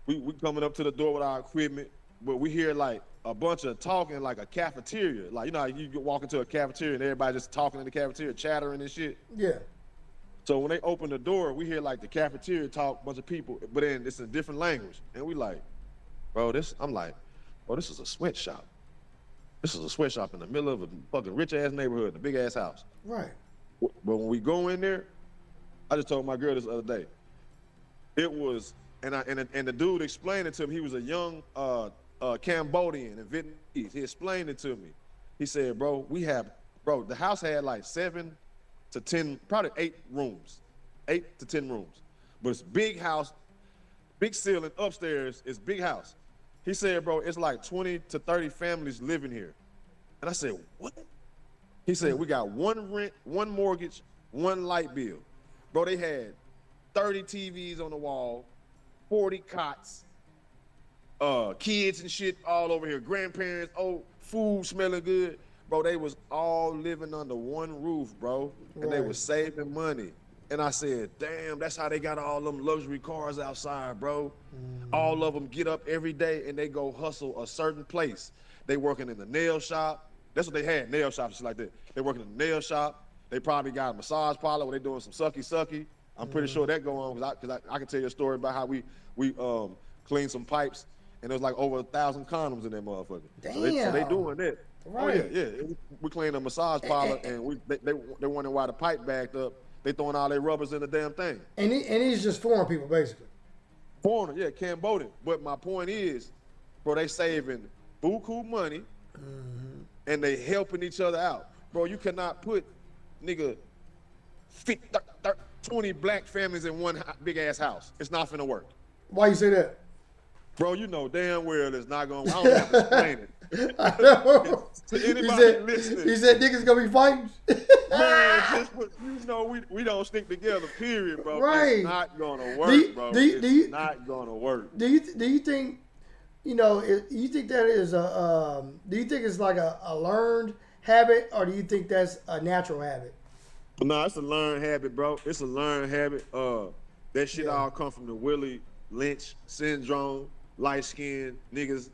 we coming up to the door with our equipment, but we hear like a bunch of talking, like a cafeteria. Like, you know how you walk into a cafeteria and everybody just talking in the cafeteria, chattering and shit. Yeah. So when they open the door, we hear like the cafeteria talk, bunch of people, but then it's in a different language. And we like, bro, this is a sweatshop. This is a sweatshop in the middle of a fucking rich ass neighborhood, a big ass house. Right. But when we go in there, I just told my girl this other day. It was, and the dude explained it to me. He was a young Cambodian and Vietnamese. He explained it to me. He said, bro, the house had like 7 to 10, probably 8 rooms, 8 to 10 rooms. But it's big house, big ceiling, upstairs, it's big house. He said, bro, it's like 20 to 30 families living here. And I said, what? He said, we got 1 rent, 1 mortgage, 1 light bill. Bro, they had 30 TVs on the wall, 40 cots, kids and shit all over here, grandparents, food smelling good. Bro, they was all living under 1 roof, bro, and they Right. was saving money. And I said, damn, that's how they got all them luxury cars outside, bro. All of them get up every day and they go hustle a certain place. They working in the nail shop. That's what they had, nail shops, just like that. They working in the nail shop. They probably got a massage parlor where they doing some sucky. I'm pretty sure that go on because I can tell you a story about how we cleaned some pipes and there was like over 1,000 condoms in that motherfucker. So they doing that. Right. Oh yeah. We cleaned a massage parlor and they wondering why the pipe backed up. They throwing all their rubbers in the damn thing. And he's just foreign people basically. Foreigner, yeah, Cambodian. But my point is, bro, they saving buku money and they helping each other out. Bro, you cannot put nigga 20 black families in one big ass house. It's not finna work. Why you say that? Bro, you know damn well it's not gonna. I don't have to explain it. I know. To anybody listening, he said niggas gonna be fighting. man, you know we don't stick together. Period, bro. Right. It's not gonna work, bro. It's not gonna work. Do you think, you think that is do you think it's like a learned habit, or do you think that's a natural habit? No, it's a learned habit, bro. It's a learned habit. That shit all come from the Willie Lynch syndrome. Light skinned niggas,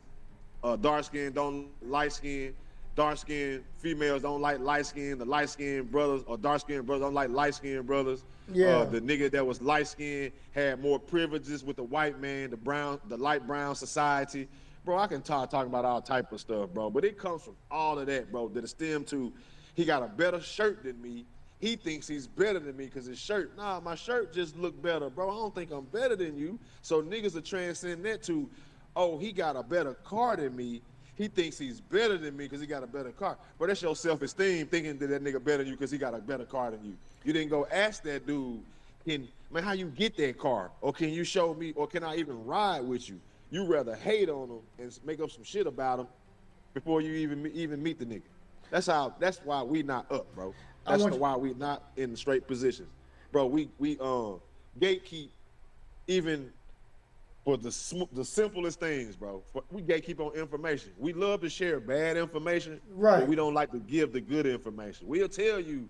dark skin don't light skin. Dark skinned females don't like light skin. The light skinned brothers or dark skinned brothers don't like light skinned brothers. Yeah. The nigga that was light skinned had more privileges with the white man, the light brown society. Bro, I can talking about all type of stuff, bro. But it comes from all of that, bro. That it stem to he got a better shirt than me. He thinks he's better than me because his shirt. Nah, my shirt just look better, bro. I don't think I'm better than you. So niggas are transcend that to, oh, he got a better car than me. He thinks he's better than me because he got a better car. But that's your self-esteem, thinking that nigga better than you because he got a better car than you. You didn't go ask that dude, man, how you get that car? Or can you show me, or can I even ride with you? You rather hate on him and make up some shit about him before you even meet the nigga. That's why we not up, bro. That's why we not in straight positions, bro. We gatekeep even for the simplest things, bro. We gatekeep on information. We love to share bad information, right? But we don't like to give the good information. We'll tell you,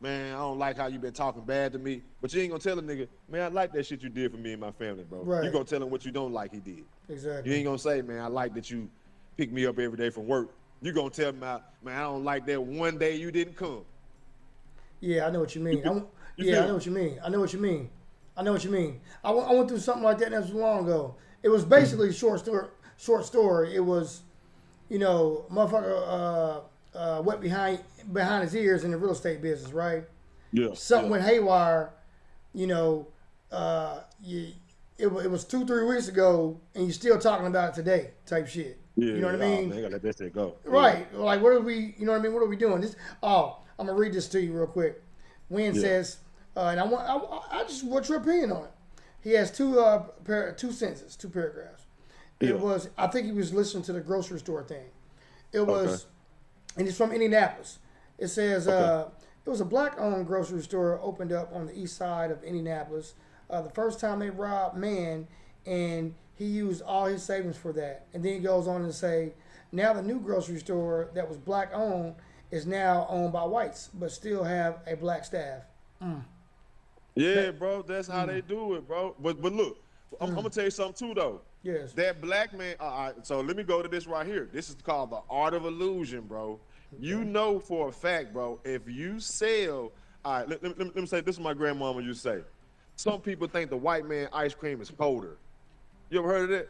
man, I don't like how you been talking bad to me, but you ain't gonna tell a nigga, man, I like that shit you did for me and my family, bro. Right. You gonna tell him what you don't like he did. Exactly. You ain't gonna say, man, I like that you pick me up every day from work. You gonna tell me, man, I don't like that one day you didn't come. Yeah, I know what you mean. I know what you mean. I know what you mean. I went through something like that not so long ago. It was basically a short story. It was, motherfucker went behind his ears in the real estate business, right? Yeah. Something went haywire. It was 2-3 weeks ago, and you're still talking about it today, type shit. Yeah, you know what I mean? Man, I gotta let that shit go. Right. Yeah. Like, what are we? You know what I mean? What are we doing? I'm gonna read this to you real quick. Wynn says, and I just want your opinion on it. He has two sentences, 2 paragraphs. It was, I think he was listening to the grocery store thing. It was, and it's from Indianapolis. It says, it was a black-owned grocery store opened up on the east side of Indianapolis. The first time they robbed man, and he used all his savings for that. And then he goes on to say, now the new grocery store that was black-owned is now owned by whites, but still have a black staff. Yeah, bro, that's how they do it, bro. But look, I'm gonna tell you something too, though. Yes. That black man. So let me go to this right here. This is called the art of illusion, bro. Okay. You know for a fact, bro. If you sell, all right. Let me say this is my grandmama used to say. Some people think the white man ice cream is colder. You ever heard of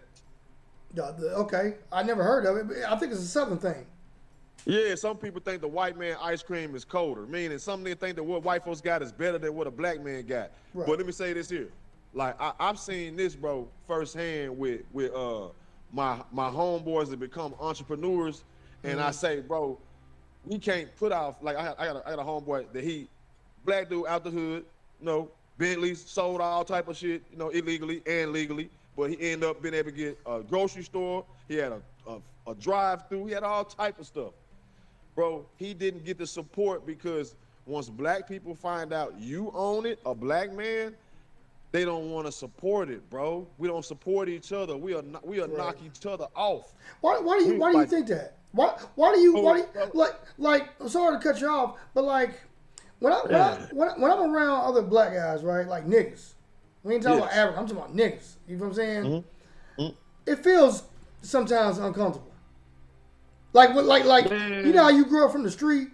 that? Okay, I never heard of it, but I think it's a Southern thing. Yeah, some people think the white man ice cream is colder, meaning some niggas think that what white folks got is better than what a black man got. Right. But let me say this here. Like, I've seen this, bro, firsthand with my homeboys that become entrepreneurs, and I say, bro, we can't put off, like, I got a homeboy that black dude out the hood, Bentleys, sold all type of shit, illegally and legally, but he ended up being able to get a grocery store. He had a drive-through. He had all type of stuff. Bro, he didn't get the support because once black people find out you own it, a black man, they don't want to support it, bro. We don't support each other. We'll knock each other off. Why do you think that? Why do you like I'm sorry to cut you off, but like when I'm around other black guys, right? Like niggas. We ain't talking about average, I'm talking about niggas. You know what I'm saying? Mm-hmm. It feels sometimes uncomfortable. Like you know how you grew up from the street,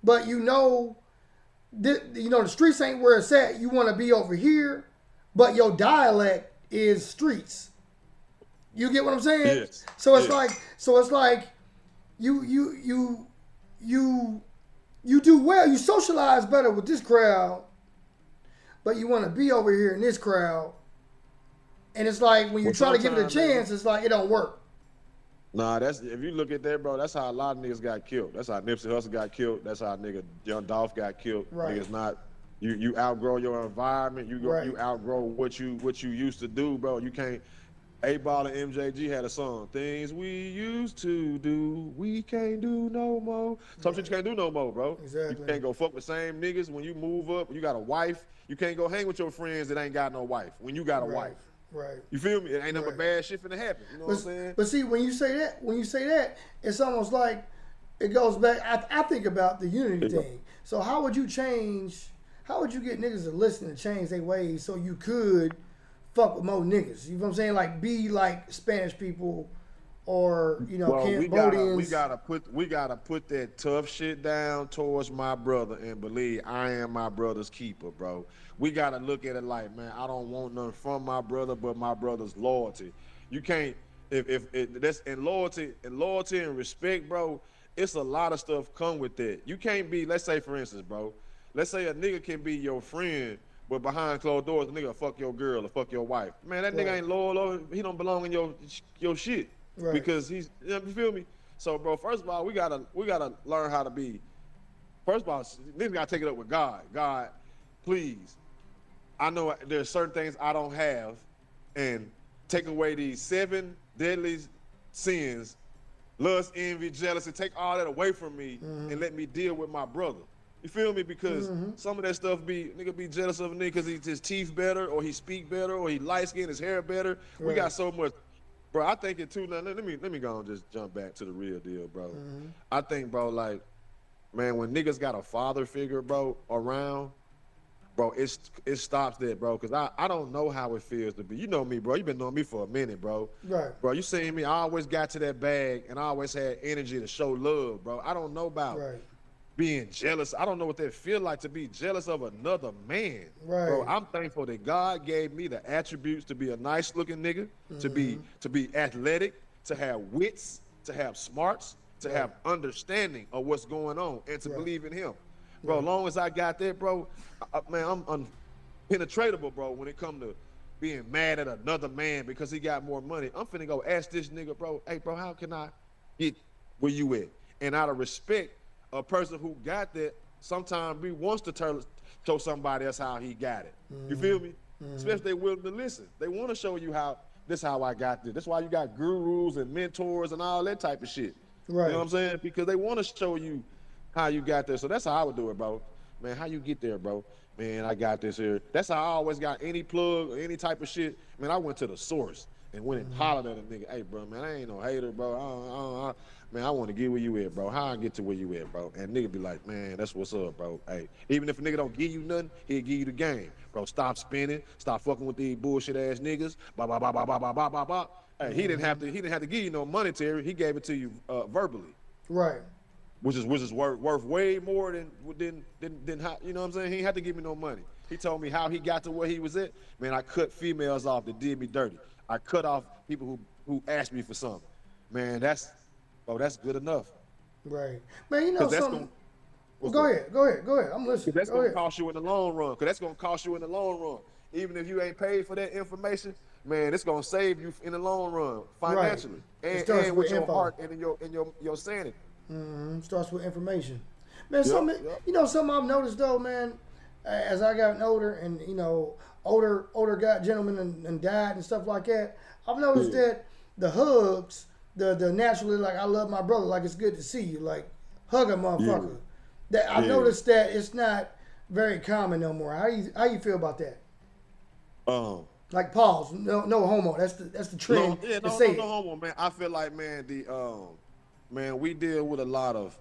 but you know the streets ain't where it's at. You want to be over here, but your dialect is streets. You get what I'm saying? Yes. So it's Yes. like you do well. You socialize better with this crowd, but you want to be over here in this crowd. And it's like when you Well, try to give it a sometimes, chance, it's like it don't work. Nah, that's if you look at that, bro. That's how a lot of niggas got killed. That's how Nipsey Hussle got killed. That's how nigga Young Dolph got killed. Right. Niggas not you outgrow your environment. Right. You outgrow what you used to do, bro. You can't. 8Ball and MJG had a song. Things we used to do, we can't do no more. Some shit you can't do no more, bro. Exactly. You can't go fuck with same niggas when you move up. You got a wife. You can't go hang with your friends that ain't got no wife when you got a wife. Right. You feel me? It ain't nothing Right. but bad shit finna happen. You know what I'm saying? But see, when you say that, it's almost like it goes back. I think about the unity thing. So how would you change? How would you get niggas to listen and change their ways so you could fuck with more niggas? You know what I'm saying? Like be like Spanish people, or Well, Cambodians. we gotta put that tough shit down towards my brother and believe I am my brother's keeper, bro. We gotta look at it like, man, I don't want nothing from my brother but my brother's loyalty. You can't if that's and loyalty and respect, bro. It's a lot of stuff come with that. You can't be, let's say for instance, bro. Let's say a nigga can be your friend, but behind closed doors, a nigga fuck your girl or fuck your wife. Man, that nigga Right. ain't loyal. Or he don't belong in your shit. Right. Because he's, you feel me? So, bro, first of all, we gotta learn how to be. First of all, niggas gotta take it up with God. God, please, I know there's certain things I don't have, and take away these 7 deadly sins: lust, envy, jealousy. Take all that away from me and let me deal with my brother. You feel me? Because some of that stuff nigga be jealous of a nigga because his teeth better, or he speak better, or he light skin, his hair better. We Right. got so much. Bro, I think it too. Now, let me go and just jump back to the real deal, bro. I think, bro, like, man, when niggas got a father figure, bro, around, bro, it stops there, bro. Cause I don't know how it feels to be. You know me, bro. You been knowing me for a minute, bro. Right. Bro, you seen me. I always got to that bag, and I always had energy to show love, bro. I don't know about Right. being jealous. I don't know what that feel like to be jealous of another man. Right. Bro, I'm thankful that God gave me the attributes to be a nice looking nigga, to be athletic, to have wits, to have smarts, to have understanding of what's going on, and to believe in him. Bro, as long as I got that, bro, man, I'm unpenetratable, bro, when it come to being mad at another man because he got more money. I'm finna go ask this nigga, bro, hey, bro, how can I get where you at? And out of respect, a person who got that sometimes he wants to show somebody else how he got it. You feel me? Especially if they willing to listen. They want to show you how I got this. That's why you got gurus and mentors and all that type of shit. Right. You know what I'm saying? Because they want to show you how you got there. So that's how I would do it, bro. Man, how you get there, bro? Man, I got this here. That's how I always got any plug or any type of shit. Man, I went to the source and went and hollered at a nigga. Hey, bro, man, I ain't no hater, bro. Man, I want to get where you at, bro. How I get to where you at, bro? And nigga be like, man, that's what's up, bro. Hey, even if a nigga don't give you nothing, he'll give you the game. Bro, stop spinning. Stop fucking with these bullshit ass niggas. Ba ba ba ba ba ba ba ba ba. Hey, he didn't have to give you no monetary. He gave it to you verbally. Right. Which is worth way more than how, you know what I'm saying? He ain't had to give me no money. He told me how he got to where he was at. Man, I cut females off that did me dirty. I cut off people who asked me for something. Man, that's good enough. Right. Man, you know 'Cause that's something. What's Go that? ahead. I'm listening. That's Go gonna ahead. cost you in the long run. Cause that's gonna cost you in the long run. Even if you ain't paid for that information, man, it's gonna save you in the long run financially, It starts and with with your info. heart and in your sanity. Starts with information. Man, Yep. you know something I've noticed though, man, as I gotten older and older gentlemen and died and stuff like that. I've noticed that the hugs, the naturally like I love my brother, like it's good to see you, like hug a motherfucker. That I've noticed that it's not very common no more. How you feel about that? Like pause, no homo. That's the trend. No to say it. homo, man. I feel like, man, man, we deal with a lot of,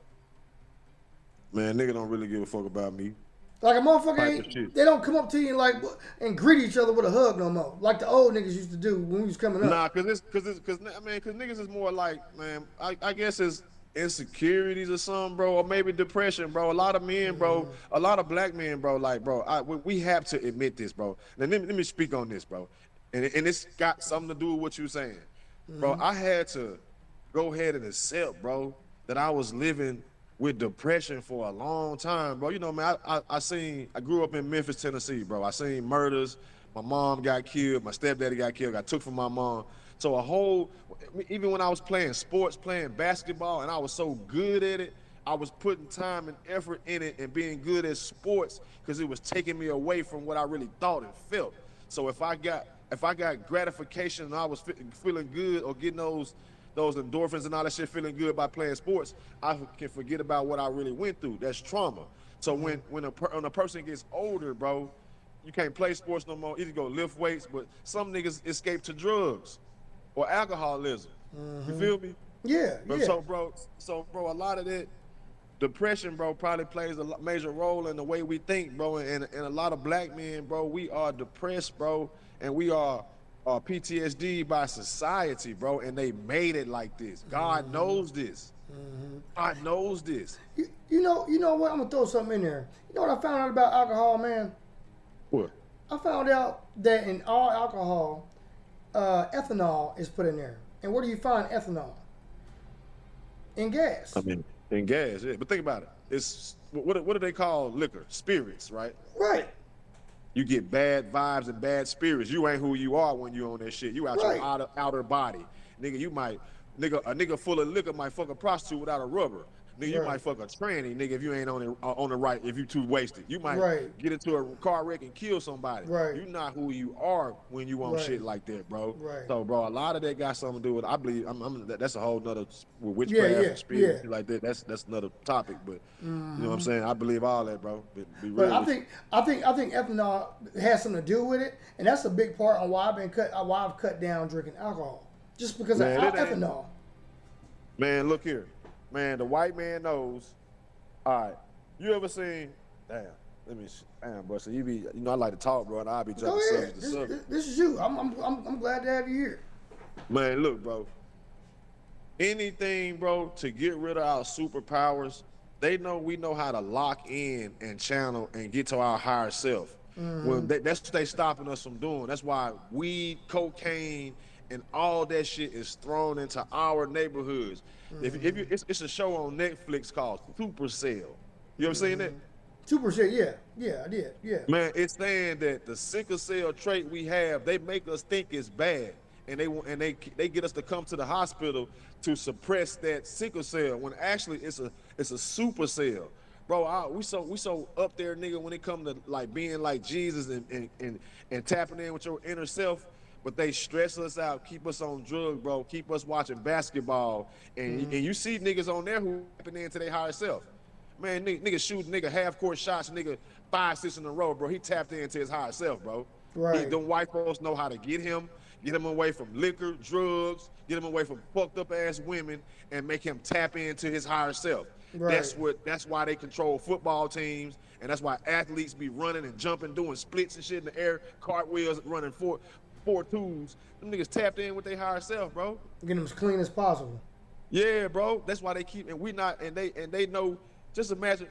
man, nigga don't really give a fuck about me. Like a motherfucker, Type of shit. they don't come up to you and and greet each other with a hug no more, like the old niggas used to do when we was coming up. Nah, cause niggas is more like, man, I guess it's insecurities or something, bro, or maybe depression, bro. A lot of men, bro, a lot of black men, bro, like, bro, we have to admit this, bro. Now, let me speak on this, bro. And it's got something to do with what you're saying. Bro, I had to go ahead and accept, bro, that I was living with depression for a long time, bro. You know, man, I grew up in Memphis, Tennessee, bro. I seen murders. My mom got killed. My stepdaddy got killed. Got took from my mom. So even when I was playing sports, playing basketball, and I was so good at it, I was putting time and effort in it and being good at sports because it was taking me away from what I really thought and felt. So if I got gratification and I was feeling good or getting those endorphins and all that shit, feeling good by playing sports, I can forget about what I really went through. That's trauma. So when a person gets older, bro, you can't play sports no more. Either go lift weights, but some niggas escape to drugs or alcoholism. You feel me? Yeah, But yeah. So bro, a lot of that depression, bro, probably plays a major role in the way we think, bro. And a lot of black men, bro, we are depressed, bro, and we are PTSD by society, bro. And they made it like this. God knows this. God knows this. You know what? I'm gonna throw something in there. You know what I found out about alcohol, man? What? I found out that in all alcohol, ethanol is put in there. And where do you find ethanol? In gas. I mean, in gas, yeah. But think about it. It's what do they call liquor? Spirits, right? Right. You get bad vibes and bad spirits. You ain't who you are when you on that shit. You out Right. your outer body. Nigga, a nigga full of liquor might fuck a prostitute without a rubber. Nigga, you Right. might fuck a tranny, nigga, if you ain't on the right, if you too wasted. You might Right. get into a car wreck and kill somebody. Right. You not who you are when you on Right. shit like that, bro. Right. So, bro, a lot of that got something to do with, I believe, that's a whole nother, with witchcraft Yeah, yeah, and spirit, yeah. like that. That's another topic, but you know what I'm saying? I believe all that, bro. Be But real I with you. think ethanol has something to do with it, and that's a big part on why I've cut down drinking alcohol, just because Man, of it ain't- ethanol. Man, look here. Man, the white man knows. All right. You ever seen, bro. So I like to talk, bro, and I'll be Go jumping ahead. subject to subject. This is you. I'm glad to have you here. Man, look, bro. Anything, bro, to get rid of our superpowers, we know how to lock in and channel and get to our higher self. That's what they stopping us from doing. That's why weed, cocaine, and all that shit is thrown into our neighborhoods. It's a show on Netflix called Supercell. You ever seen that? 2%. Yeah, I did. Yeah. Man, it's saying that the sickle cell trait we have, they make us think it's bad, and they get us to come to the hospital to suppress that sickle cell when actually it's a super cell. Bro, we so up there, nigga, when it come to like being like Jesus and tapping in with your inner self. But they stress us out, keep us on drugs, bro, keep us watching basketball, and you see niggas on there who tapping into their higher self. Man, nigga shooting half court shots, nigga 5-6 in a row, bro. He tapped into his higher self, bro. Right. Them white folks know how to get him away from liquor, drugs, get him away from fucked up ass women, and make him tap into his higher self. Right. That's why they control football teams, and that's why athletes be running and jumping, doing splits and shit in the air, cartwheels, running four twos. Them niggas tapped in with their higher self, bro. Get them as clean as possible. Yeah, bro. That's why they keep, and they know. Just imagine,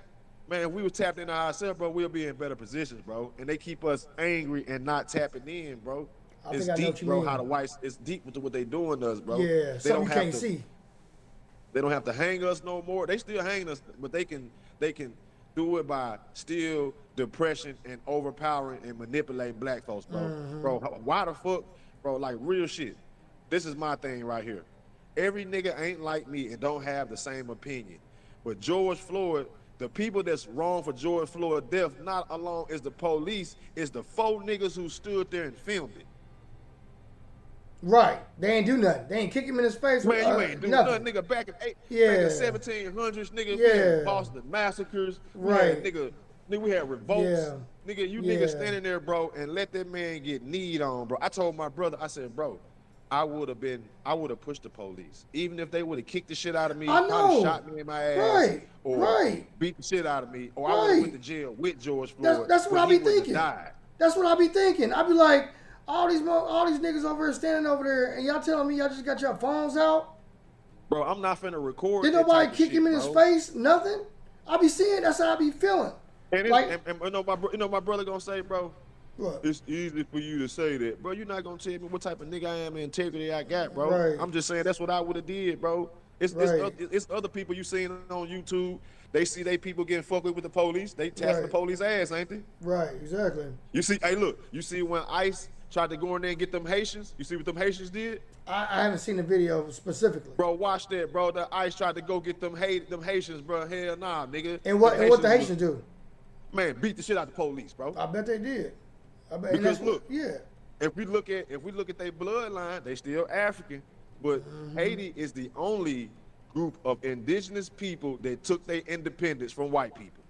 man, if we was tapped into ourselves, bro, we'll be in better positions, bro. And they keep us angry and not tapping in, bro. It's I know deep, what you bro. mean. How the whites, it's deep with what they doing to us, bro. Yeah, something you can't see. They don't have to hang us no more. They still hang us, but they can do it by still depression and overpowering and manipulating black folks, bro. Bro, why the fuck, bro? Like real shit. This is my thing right here. Every nigga ain't like me and don't have the same opinion. But George Floyd, the people that's wrong for George Floyd's death, not alone is the police, is the 4 niggas who stood there and filmed it. Right. They ain't do nothing. They ain't kick him in his face. Man, you ain't doing nothing, nigga. Back in Yeah. 1700s, nigga, we Yeah. had Boston massacres. Right. Nigga, we had revolts. Yeah. Nigga, you Yeah. niggas standing there, bro, and let that man get kneed on, bro. I told my brother, I said, bro, I would have pushed the police. Even if they would have kicked the shit out of me, I probably know. shot me in my ass, Right. or Right. beat the shit out of me, or I would have Right. went to jail with George Floyd. That's what but I he be wouldn't have thinking. died. That's what I be thinking. I be like, all these niggas over here standing over there, and y'all telling me y'all just got your phones out? Bro, I'm not finna record Did that type nobody of kick shit, him in his bro. face? Nothing. I be seeing. That's how I be feeling. And it's Like and you know my brother gonna say, bro, what? it's easy for you to say that, bro. You're not gonna tell me what type of nigga I am and integrity I got, bro. Right. I'm just saying that's what I would have did, bro. Right. It's other people you seen on YouTube. They see they people getting fucked with the police. They tapping the Right. police ass, ain't they? Right. Exactly. You see, hey, look, you see when ICE tried to go in there and get them Haitians. You see what them Haitians did, I haven't seen the video specifically. bro? Watch that, bro. The ICE tried to go get them Haitians, bro. Hell nah, nigga. And what? Them And what the Haitians Haitians do? man, beat the shit out the police, bro. I bet they did. I bet. Because and that's look, what, yeah. if we look at their bloodline, they still African, but Haiti is the only group of indigenous people that took their independence from white people.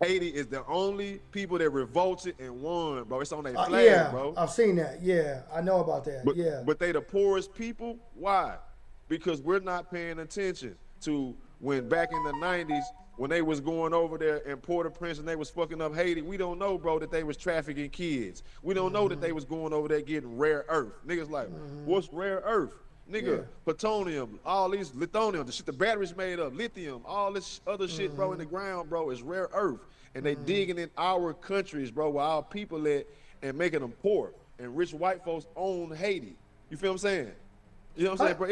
Haiti is the only people that revolted and won, bro. It's on their flag, Yeah. bro. I've seen that. Yeah. I know about that. But, yeah. but they the poorest people. Why? Because we're not paying attention to when back in the 90s, when they was going over there in Port-au-Prince and they was fucking up Haiti, we don't know, bro, that they was trafficking kids. We don't know that they was going over there getting rare earth. Niggas like, what's rare earth? Nigga, Yeah. plutonium, all these lithium, the shit the batteries made of, lithium, all this other shit, bro, in the ground, bro, is rare earth. And they digging in our countries, bro, where our people at and making them poor. And rich white folks own Haiti. You feel what I'm saying? You know what I'm saying, bro?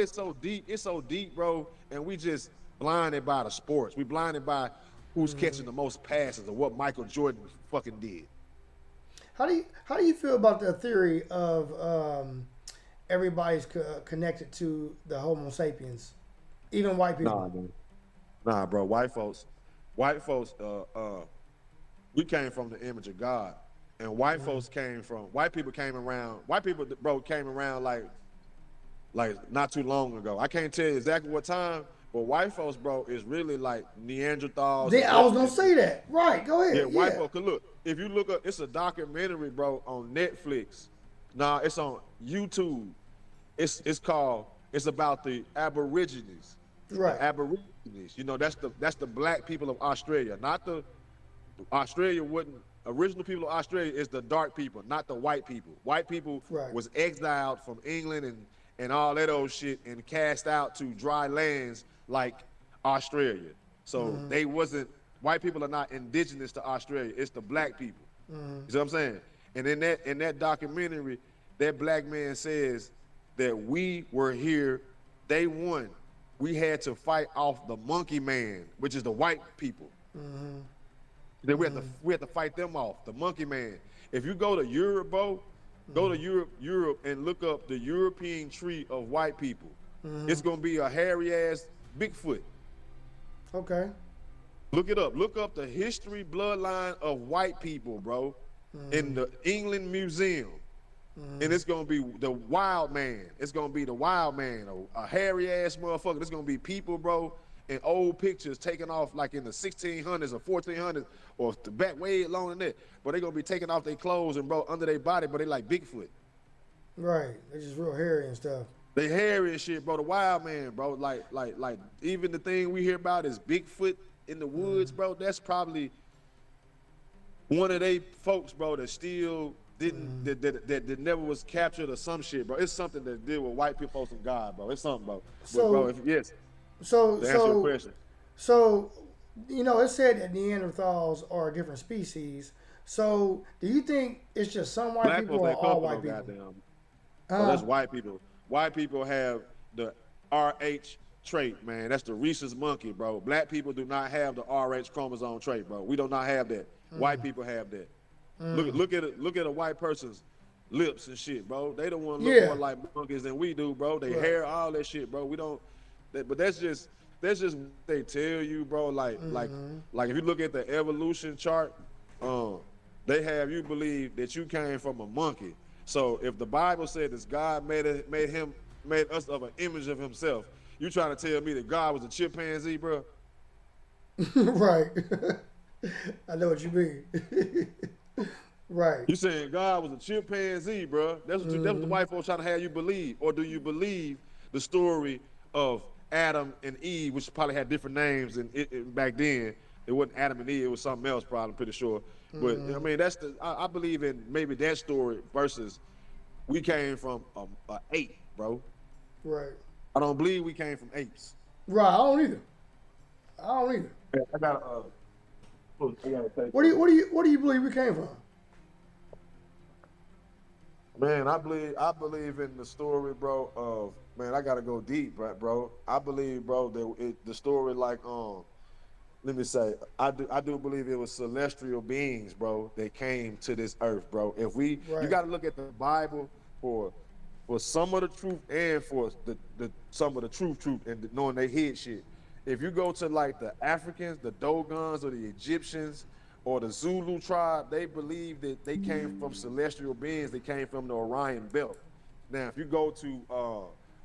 It's so deep, bro, and we just blinded by the sports. We blinded by who's catching the most passes or what Michael Jordan fucking did. How do you feel about the theory of everybody's connected to the Homo sapiens, even white people? Nah, bro. White folks, we came from the image of God, and white people came around. White people, bro, came around like not too long ago. I can't tell you exactly what time, but white folks, bro, is really like Neanderthals. I was gonna say that. Right. Go ahead. Yeah, white folks. Cause look, if you look up, it's a documentary, bro, on Netflix. Nah, it's on YouTube. It's about the Aborigines. Right. The Aborigines. You know, that's the black people of Australia, not the Australia wouldn't. Original people of Australia is the dark people, not the white people. White people Right. was exiled from England and all that old shit and cast out to dry lands like Australia. So they wasn't. White people are not indigenous to Australia. It's the black people. You see what I'm saying? And in that documentary, that black man says that we were here day one. We had to fight off the monkey man, which is the white people. Then we had to fight them off, the monkey man. If you go to Europe, bro, go to Europe and look up the European tree of white people. It's gonna be a hairy ass Bigfoot. Okay. Look it up. Look up the history bloodline of white people, bro, in the England Museum. And it's gonna be the wild man. It's gonna be the wild man, a hairy ass motherfucker. It's gonna be people, bro, in old pictures taken off like in the 1600s or 1400s or the back way longer than that. But they gonna be taking off their clothes and bro under their body, but they like Bigfoot. Right. They're just real hairy and stuff. They hairy and shit, bro. The wild man, bro. Like even the thing we hear about is Bigfoot in the woods, bro. That's probably one of they folks, bro, that still didn't that never was captured or some shit, bro. It's something that deal with white people and God, bro. It's something, bro. So- But bro, if So to answer your question. So, you know, it said that Neanderthals are a different species. So, do you think it's just some white Black people folks or ain't all comfortable, white people? goddamn. Oh, that's Uh, white people. White people have the RH trait, man. That's the rhesus monkey, bro. Black people do not have the RH chromosome trait, bro. We do not have that. White people have that. Look at a white person's lips and shit, bro. They don't want to look Yeah. more like monkeys than we do, bro. They Right. hair, all that shit, bro. We don't. But that's just what they tell you, bro. Like if you look at the evolution chart, they have you believe that you came from a monkey. So if the Bible said that God made us of an image of Himself, you trying to tell me that God was a chimpanzee, bro? right. I know what you mean. right. You saying God was a chimpanzee, bro? That's what the white folks trying to have you believe, or do you believe the story of Adam and Eve, which probably had different names and back then? It wasn't Adam and Eve; it was something else, probably. I'm pretty sure. But I mean, I believe in maybe that story versus we came from a ape, bro. Right. I don't believe we came from apes. Right. I don't either. I don't either. Yeah, I got I gotta take What do this. you what do you what do you believe we came from? Man, I believe in the story, bro. Of man, I gotta go deep, bro. I believe, bro, that the story like let me say, I do believe it was celestial beings, bro, that came to this earth, bro. You Right. got to look at the Bible for for some of the truth and for the some of the truth and knowing they hid shit. If you go to like the Africans, the Dogons, or the Egyptians, or the Zulu tribe, they believe that they came from celestial beings. They came from the Orion Belt. Now, if you go to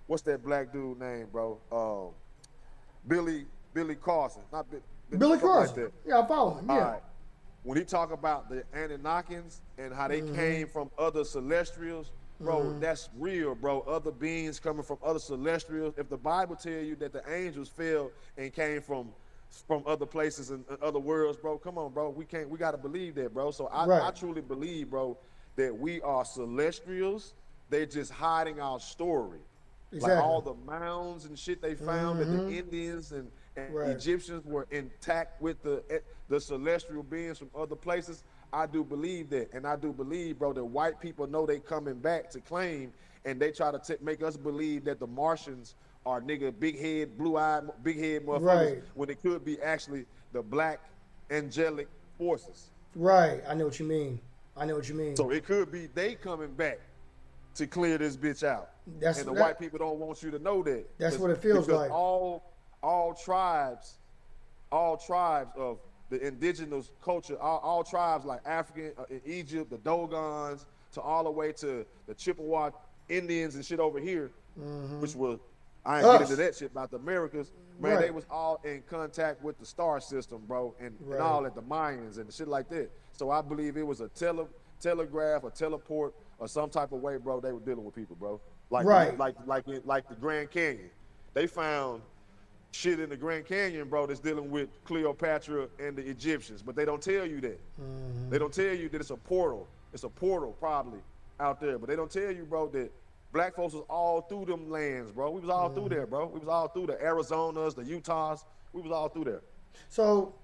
what's that black dude name, bro? Billy Carson, not Billy something like Carson. that. Yeah, I follow him. All Yeah. right. When he talk about the Anunnakins and how they came from other celestials, bro, that's real, bro. Other beings coming from other celestials. If the Bible tell you that the angels fell and came from other places and other worlds, bro, come on, bro. We got to believe that, bro. So I Right. truly believe, bro, that we are celestials. They're just hiding our story. Like Exactly. all the mounds and shit they found that the Indians and Right. Egyptians were intact with the celestial beings from other places. I do believe that, and I do believe, bro, that white people know they coming back to claim, and they try to make us believe that the Martians are nigga big head, blue eyed, big head motherfuckers Right. when it could be actually the black angelic forces. Right. I know what you mean. I know what you mean. So it could be they coming back to clear this bitch out. That's And the that. white people don't want you to know that. That's what it feels Because like. all tribes, all tribes of the indigenous culture, all tribes like African in Egypt, the Dogons, to all the way to the Chippewa Indians and shit over here, which was I ain't get into Us. that shit about the Americas. Man, they Right. was all in contact with the star system, bro, and Right. all at the Mayans and shit like that. So I believe it was a telegraph, a teleport, or some type of way, bro. They were dealing with people, bro. Like Right. like the Grand Canyon. They found shit in the Grand Canyon, bro, that's dealing with Cleopatra and the Egyptians, but they don't tell you that. They don't tell you that it's a portal. It's a portal probably out there, but they don't tell you, bro, that black folks was all through them lands, bro. We was all through there, bro. We was all through the Arizonas, the Utahs. We was all through there. So,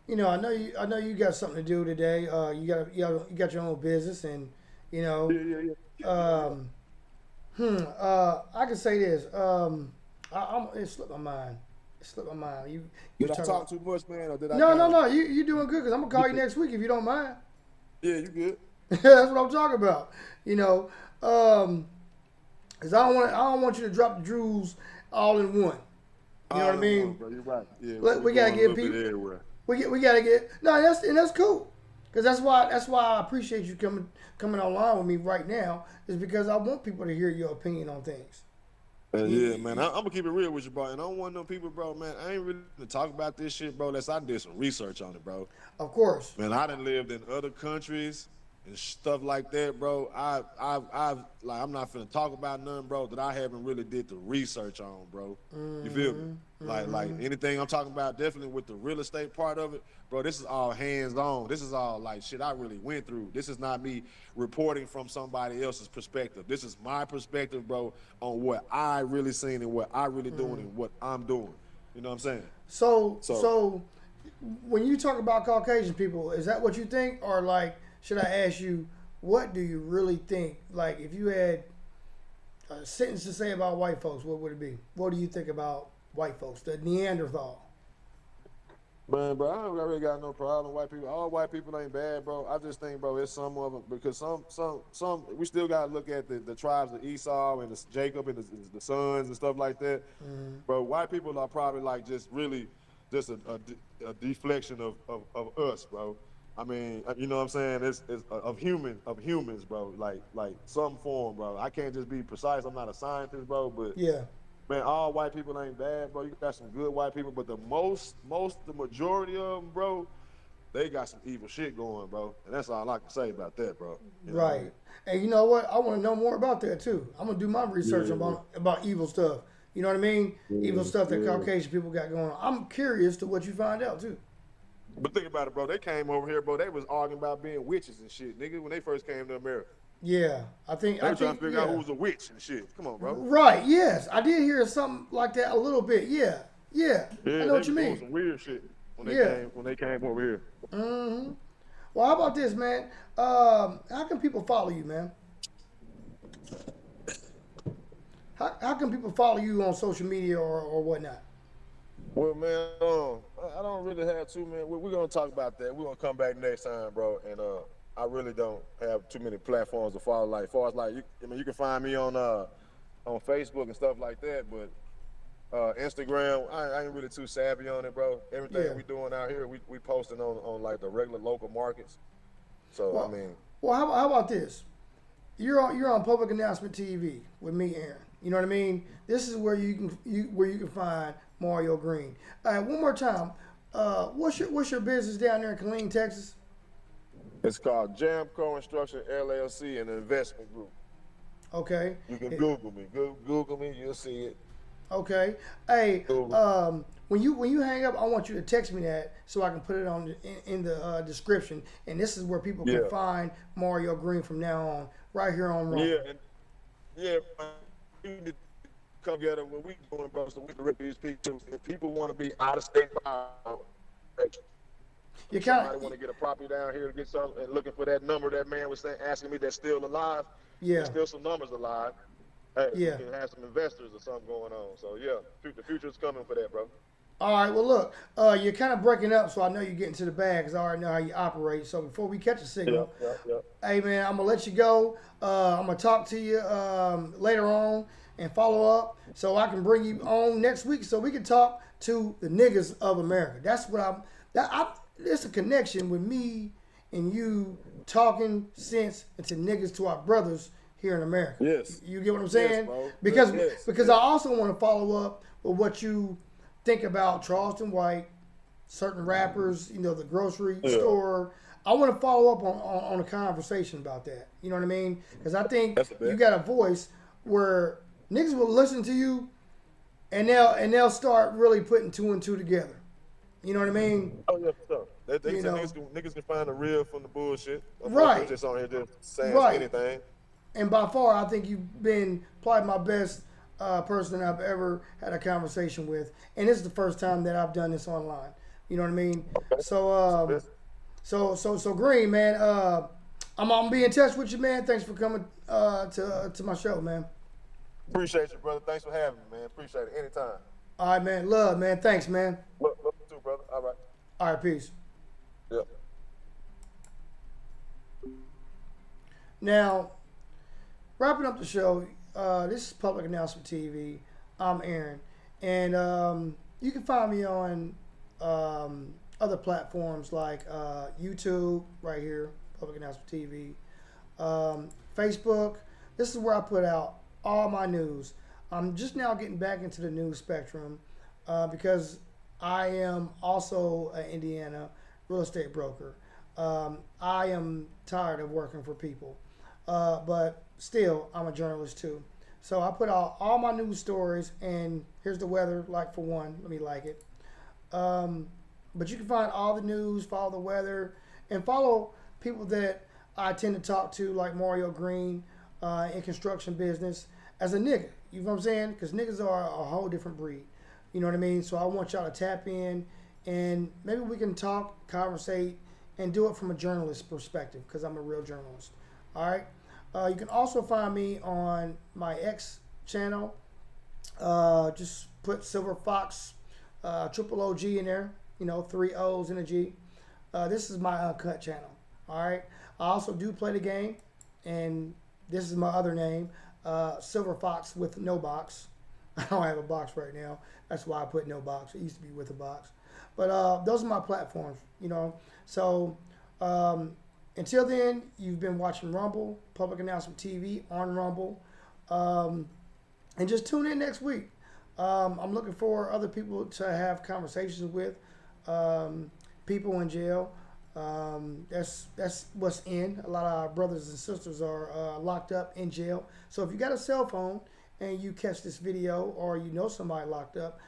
I know you got something to do today. You got your own business, and you know, Yeah. um, I can say this. It slipped my mind. It slipped my mind. You Did I talking talk about? too much, man, or did I No, kind no, of? no. You doing good? Cause I'm gonna call you next week if you don't mind. Yeah, you good. That's what I'm talking about. You know, cause I don't want you to drop the jewels all in one. You know what I All in one, mean? bro. You're right. Yeah, We we gotta going a give little bit people. everywhere. We gotta get no. That's cool. Cause that's why I appreciate you coming online with me right now. Is because I want people to hear your opinion on things. Yeah, man, I'm gonna keep it real with you, bro. And I don't want no people, bro, man. I ain't really gonna talk about this shit, bro, unless I did some research on it, bro. Of course. Man, I done lived in other countries and stuff like that, bro. I've like, I'm not finna talk about nothing, bro, that I haven't really did the research on, bro. You feel me? Like anything I'm talking about, definitely with the real estate part of it, bro. This is all hands on. This is all like shit I really went through. This is not me reporting from somebody else's perspective. This is my perspective, bro, on what I really seen and what I really doing and what I'm doing. You know what I'm saying? So when you talk about Caucasian people, is that what you think, or like should I ask you what do you really think? Like if you had a sentence to say about white folks, what would it be? What do you think about white folks, the Neanderthal? Man, bro, I don't really got no problem with white people. All white people ain't bad, bro. I just think, bro, it's some of them because some we still gotta look at the tribes of Esau and Jacob and the sons and stuff like that. Bro, white people are probably like just really just a deflection of us, bro. I mean, you know what I'm saying? It's of humans, bro. Like some form, bro. I can't just be precise. I'm not a scientist, bro, but Yeah. man, all white people ain't bad, bro. You got some good white people, but the majority of them, bro, they got some evil shit going, bro. And that's all I can say about that, bro. You know what I mean? Right. And you know what? I want to know more about that too. I'm gonna do my research Yeah. about evil stuff. You know what I mean? Evil stuff that Yeah. Caucasian people got going on. I'm curious to what you find out too. But think about it, bro. They came over here, bro. They was arguing about being witches and shit, nigga, when they first came to America. Yeah, I think They I were trying to think figure out yeah. who was a witch and shit. Come on, bro. Right. Yes, I did hear something like that a little bit. Yeah. Yeah. I Yeah, know they what you was doing mean. some weird shit Yeah. when they came over here. Mm-hmm. Well, how about this, man? How can people follow you, man? How can people follow you on social media or whatnot? Well, man, I don't really have too many. We're gonna talk about that. We're gonna come back next time, bro. And I really don't have too many platforms to follow. Like, far as like, I mean, you can find me on Facebook and stuff like that, but Instagram, I ain't really too savvy on it, bro. Yeah. Everything we doing out here, we posting on like the regular local markets. So I Well, mean, well, how about this? You're on public announcement TV with me, Aaron. You know what I mean? This is where you can find Mario Green. All right, one more time. What's your business down there in Killeen, Texas? it's called Jamco Instruction LLC, an investment group. Okay. You can It- Google me. Google me, you'll see it. Okay. Hey, Google. when you hang up, I want you to text me that so I can put it in the description. And this is where people can Yeah. find Mario Green from now on, right here on Rumble. Yeah, and yeah, man, we need to come together what we doing, bro, so we can rip these people. If people want to be out of state, You kind somebody of, want to get a property down here to get some and looking for that number that man was saying, asking me that's still alive. yeah, There's still some numbers alive. Hey, yeah. we can have some investors or something going on. So yeah, the future's coming for that, bro. All right. Well, look, you're kind of breaking up, so I know you're getting to the bag because I already know how you operate. So before we catch a Yeah, signal, yeah, yeah. hey man, I'm gonna let you go. I'm gonna talk to you later on and follow up so I can bring you on next week so we can talk to the niggas of America. That's what I'm. It's a connection with me and you talking sense into niggas to our brothers here in America. Yes. You get what I'm Yes, saying? bro. Because Yes, because yes. I also want to follow up with what you think about Charleston White, certain rappers, the grocery Yeah. store. I want to follow up on a conversation about that. You know what I mean? Because I think That's a bet. you got a voice where niggas will listen to you, and they'll start really putting two and two together. You know what I mean? Oh yeah, for sure. They You say know, niggas can find the real from the bullshit. Motherfuckers right, just on here just saying right. anything. And by far, I think you've been probably my best person I've ever had a conversation with, and this is the first time that I've done this online. You know what I mean? Okay. So, That's- so Green, man, I'm gonna be in touch with you, man. Thanks for coming to my show, man. Appreciate you, brother. Thanks for having me, man. Appreciate it. Anytime. All right, man. Love, man. Thanks, man. Love you too, brother. All right. All right, peace. Yeah. Now, wrapping up the show, this is Public Announcement TV. I'm Aaron, and you can find me on other platforms like YouTube, right here, Public Announcement TV, Facebook. This is where I put out all my news. I'm just now getting back into the news spectrum because I am also an Indiana real estate broker. I am tired of working for people. But still, I'm a journalist too. So I put out all my news stories, and here's the weather, like for one. Let me like it. But you can find all the news, follow the weather, and follow people that I tend to talk to, like Mario Green in construction business, as a nigga. You know what I'm saying? Because niggas are a whole different breed. You know what I mean? So I want y'all to tap in, and maybe we can talk, conversate, and do it from a journalist perspective, because I'm a real journalist. All right. You can also find me on my X channel. Just put Silver Fox Triple OG in there. 3 O's and a G. This is my uncut channel. All right. I also do play the game, and this is my other name, Silver Fox with no box. I don't have a box right now. That's why I put no box. It used to be with a box. But those are my platforms. So. Until then, you've been watching Rumble, Public Announcement TV on Rumble. And just tune in next week. I'm looking for other people to have conversations with, people in jail. That's what's in. A lot of our brothers and sisters are locked up in jail. So if you got a cell phone and you catch this video or you know somebody locked up,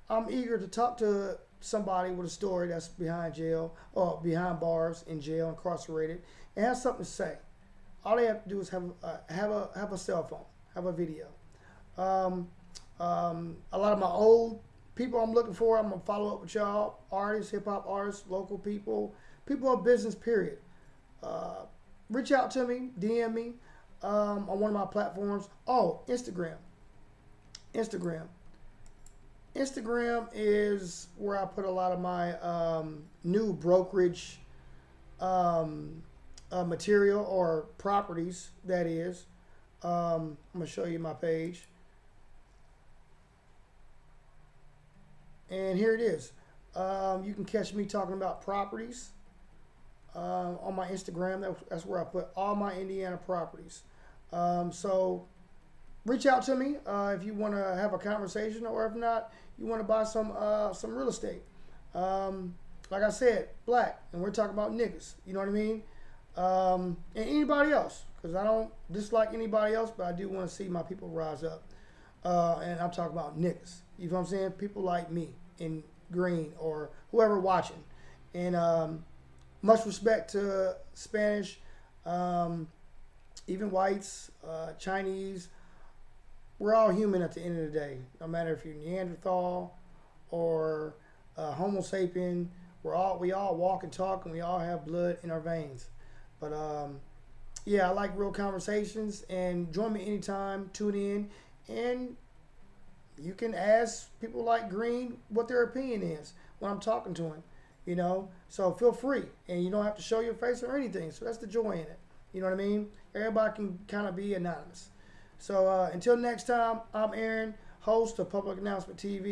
I'm eager to talk to somebody with a story that's behind jail or behind bars in jail, incarcerated, and has something to say. All they have to do is have a cell phone, have a video. Um, a lot of my old people I'm looking for, I'm gonna follow up with y'all, artists, hip hop artists, local people, people of business. Period. Uh, Reach out to me, DM me on one of my platforms. Oh, Instagram. Instagram. Instagram is where I put a lot of my new brokerage material or properties. That is, I'm gonna show you my page, and here it is. You can catch me talking about properties on my Instagram. That's where I put all my Indiana properties. So reach out to me if you want to have a conversation, or if not, you want to buy some real estate. Like I said, black, and we're talking about niggas. You know what I mean? And anybody else, because I don't dislike anybody else, but I do want to see my people rise up. And I'm talking about niggas. You know what I'm saying? People like me in green or whoever watching. And much respect to Spanish, even whites, Chinese. We're all human at the end of the day. No matter if you're Neanderthal or Homo sapien, we all walk and talk, and we all have blood in our veins. But yeah, I like real conversations, and join me anytime. Tune in, and you can ask people like Green what their opinion is when I'm talking to him. You know, so feel free, and you don't have to show your face or anything. So that's the joy in it. You know what I mean? Everybody can kind of be anonymous. So until next time, I'm Aaron, host of Public Announcement TV.